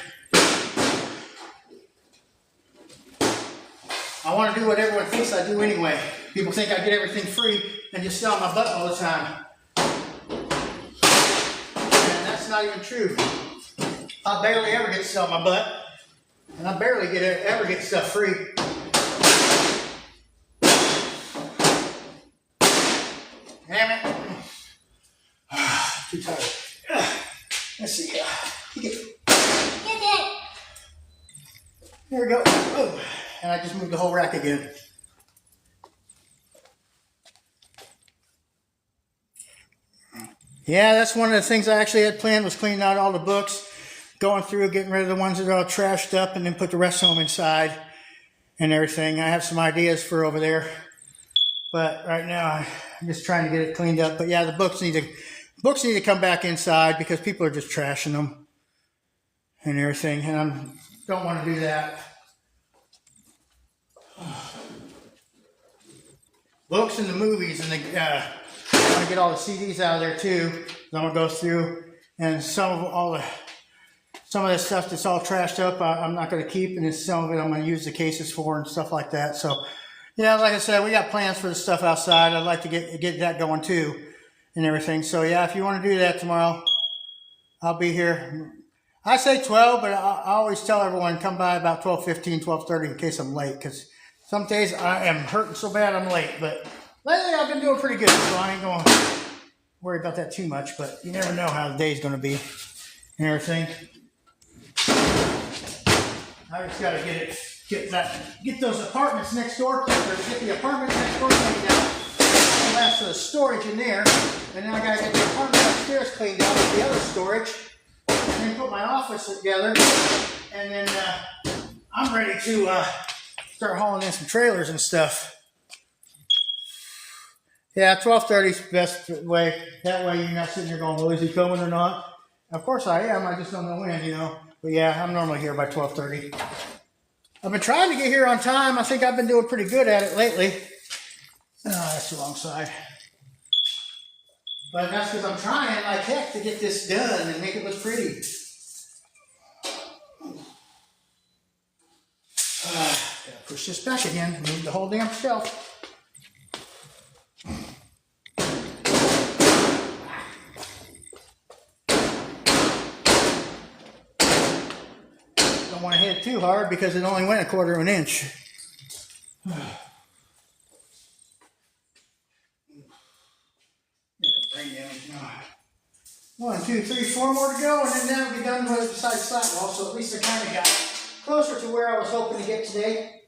I want to do what everyone thinks I do anyway. People think I get everything free and just sell my butt all the time. And that's not even true. I barely ever get to sell my butt. And I barely ever get stuff free. Damn it. Too tired. Let's see. There we go. Oh. And I just moved the whole rack again. Yeah, that's one of the things I actually had planned was cleaning out all the books, going through, getting rid of the ones that are all trashed up, and then put the rest of them inside and everything. I have some ideas for over there. But right now, I'm just trying to get it cleaned up. But yeah, the books need to come back inside because people are just trashing them and everything. And I don't want to do that. Books and the movies, and I want to get all the CDs out of there too. I'm gonna go through, and some of that stuff that's all trashed up, I'm not gonna keep, and then some of it I'm gonna use the cases for and stuff like that. So, yeah, like I said, we got plans for the stuff outside. I'd like to get that going too, and everything. So yeah, if you want to do that tomorrow, I'll be here. I say 12, but I always tell everyone come by about 12:15, 12:30 in case I'm late, because some days I am hurting so bad I'm late. But lately I've been doing pretty good, so I ain't going to worry about that too much. But you never know how the day's going to be and everything. I just got to get those apartments next door, or get the apartments next door cleaned out. The last of the storage in there, and then I got to get the apartment upstairs cleaned out with the other storage, and then put my office together, and then I'm ready to start hauling in some trailers and stuff. Yeah, 12:30 is the best way. That way you're not sitting there going, well, is he coming or not? Of course I am. I just don't know when, you know. But yeah, I'm normally here by 12:30. I've been trying to get here on time. I think I've been doing pretty good at it lately. Oh, that's the wrong side. But that's because I'm trying like heck to get this done and make it look pretty. Gotta push this back again and move the whole damn shelf. Don't want to hit it too hard because it only went 1/4 of an inch. 1, 2, 3, 4 more to go, and then that'll be done with the side slat wall. So at least I kind of got closer to where I was hoping to get today.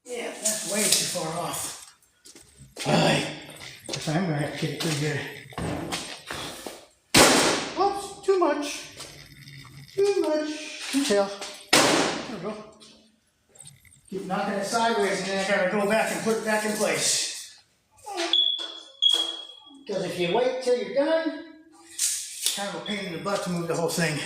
Yeah, that's way too far off. Alright, guess I'm gonna have to get it pretty good. Whoops, too much. Too much. Detail. There we go. Keep knocking it sideways, and then I gotta go back and put it back in place. Because if you wait till you're done, it's kind of a pain in the butt to move the whole thing.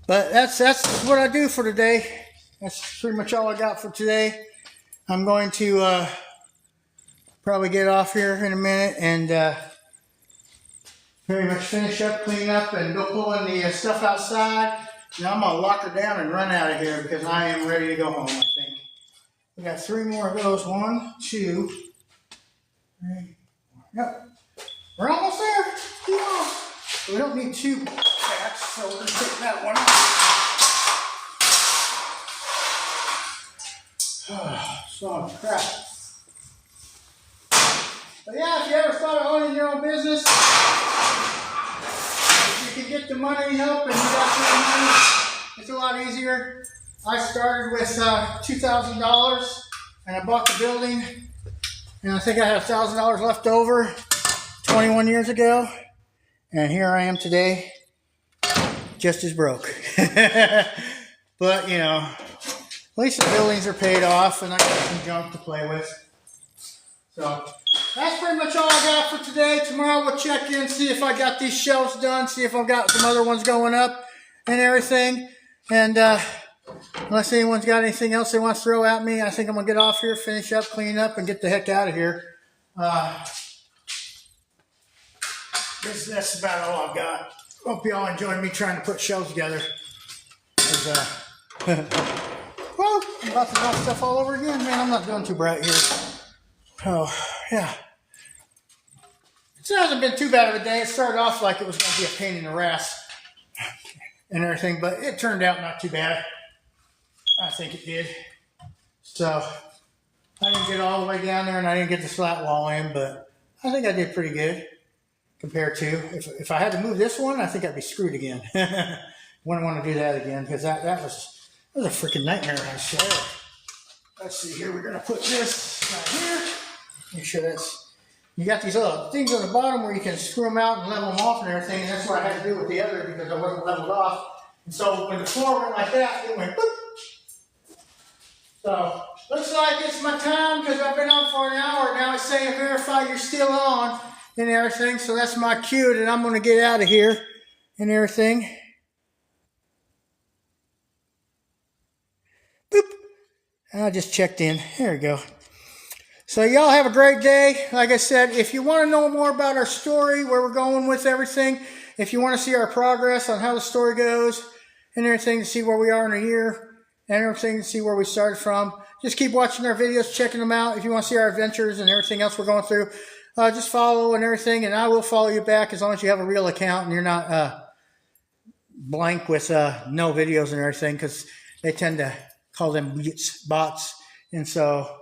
But that's what I do for today. That's pretty much all I got for today. I'm going to probably get off here in a minute and pretty much finish up, clean up, and go pulling the stuff outside. Now I'm going to lock her down and run out of here because I am ready to go home, I think. We got 3 more of those. 1, 2, 3, 4. Yep. We're almost there. Keep on. We don't need 2 packs, so we're going to take that one off. So crap. But yeah, if you ever thought of owning your own business, if you can get the money up and you got your own money, it's a lot easier. I started with $2,000 and I bought the building, and I think I have $1,000 left over 21 years ago, and here I am today, just as broke. But you know, at least the buildings are paid off and I got some junk to play with. So that's pretty much all I got for today. Tomorrow we'll check in, see if I got these shelves done, see if I've got some other ones going up and everything. And unless anyone's got anything else they want to throw at me, I think I'm going to get off here, finish up, clean up, and get the heck out of here. That's about all I've got. Hope y'all enjoyed me trying to put shelves together. Well, I'm about to knock stuff all over again. Man, I'm not doing too bright here. Oh, yeah. It hasn't been too bad of a day. It started off like it was going to be a pain in the ass and everything, but it turned out not too bad. I think it did. So, I didn't get all the way down there and I didn't get the slat wall in, but I think I did pretty good compared to, if I had to move this one, I think I'd be screwed again. Wouldn't want to do that again because that was a freaking nightmare, I swear. Let's see here, we're going to put this right here. Make sure that's, you got these little things on the bottom where you can screw them out and level them off and everything, and that's what I had to do with the other because I wasn't leveled off. And so when the floor went like that, it went boop. So, looks like it's my time because I've been on for an hour. Now it's saying verify you're still on and everything. So that's my cue that I'm going to get out of here and everything. Boop. And I just checked in. There we go. So y'all have a great day. Like I said, if you want to know more about our story, where we're going with everything, if you want to see our progress on how the story goes and everything, to see where we are in a year, and everything to see where we started from. Just keep watching our videos, checking them out. If you want to see our adventures and everything else we're going through, just follow and everything, and I will follow you back as long as you have a real account and you're not blank with no videos and everything, because they tend to call them bots. And so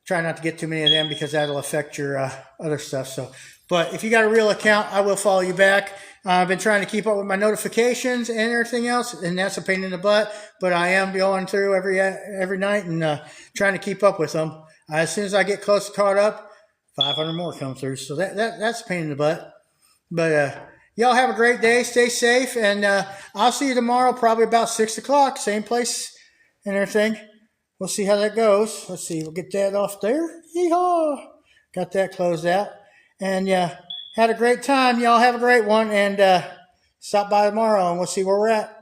try not to get too many of them because that'll affect your other stuff. So, but if you got a real account, I will follow you back. I've been trying to keep up with my notifications and everything else, and that's a pain in the butt. But I am going through every night and trying to keep up with them. As soon as I get close to caught up, 500 more come through. So that's a pain in the butt. But y'all have a great day. Stay safe, and I'll see you tomorrow, probably about 6 o'clock, same place and everything. We'll see how that goes. Let's see. We'll get that off there. Yeehaw! Got that closed out. And had a great time. Y'all have a great one. And stop by tomorrow and we'll see where we're at.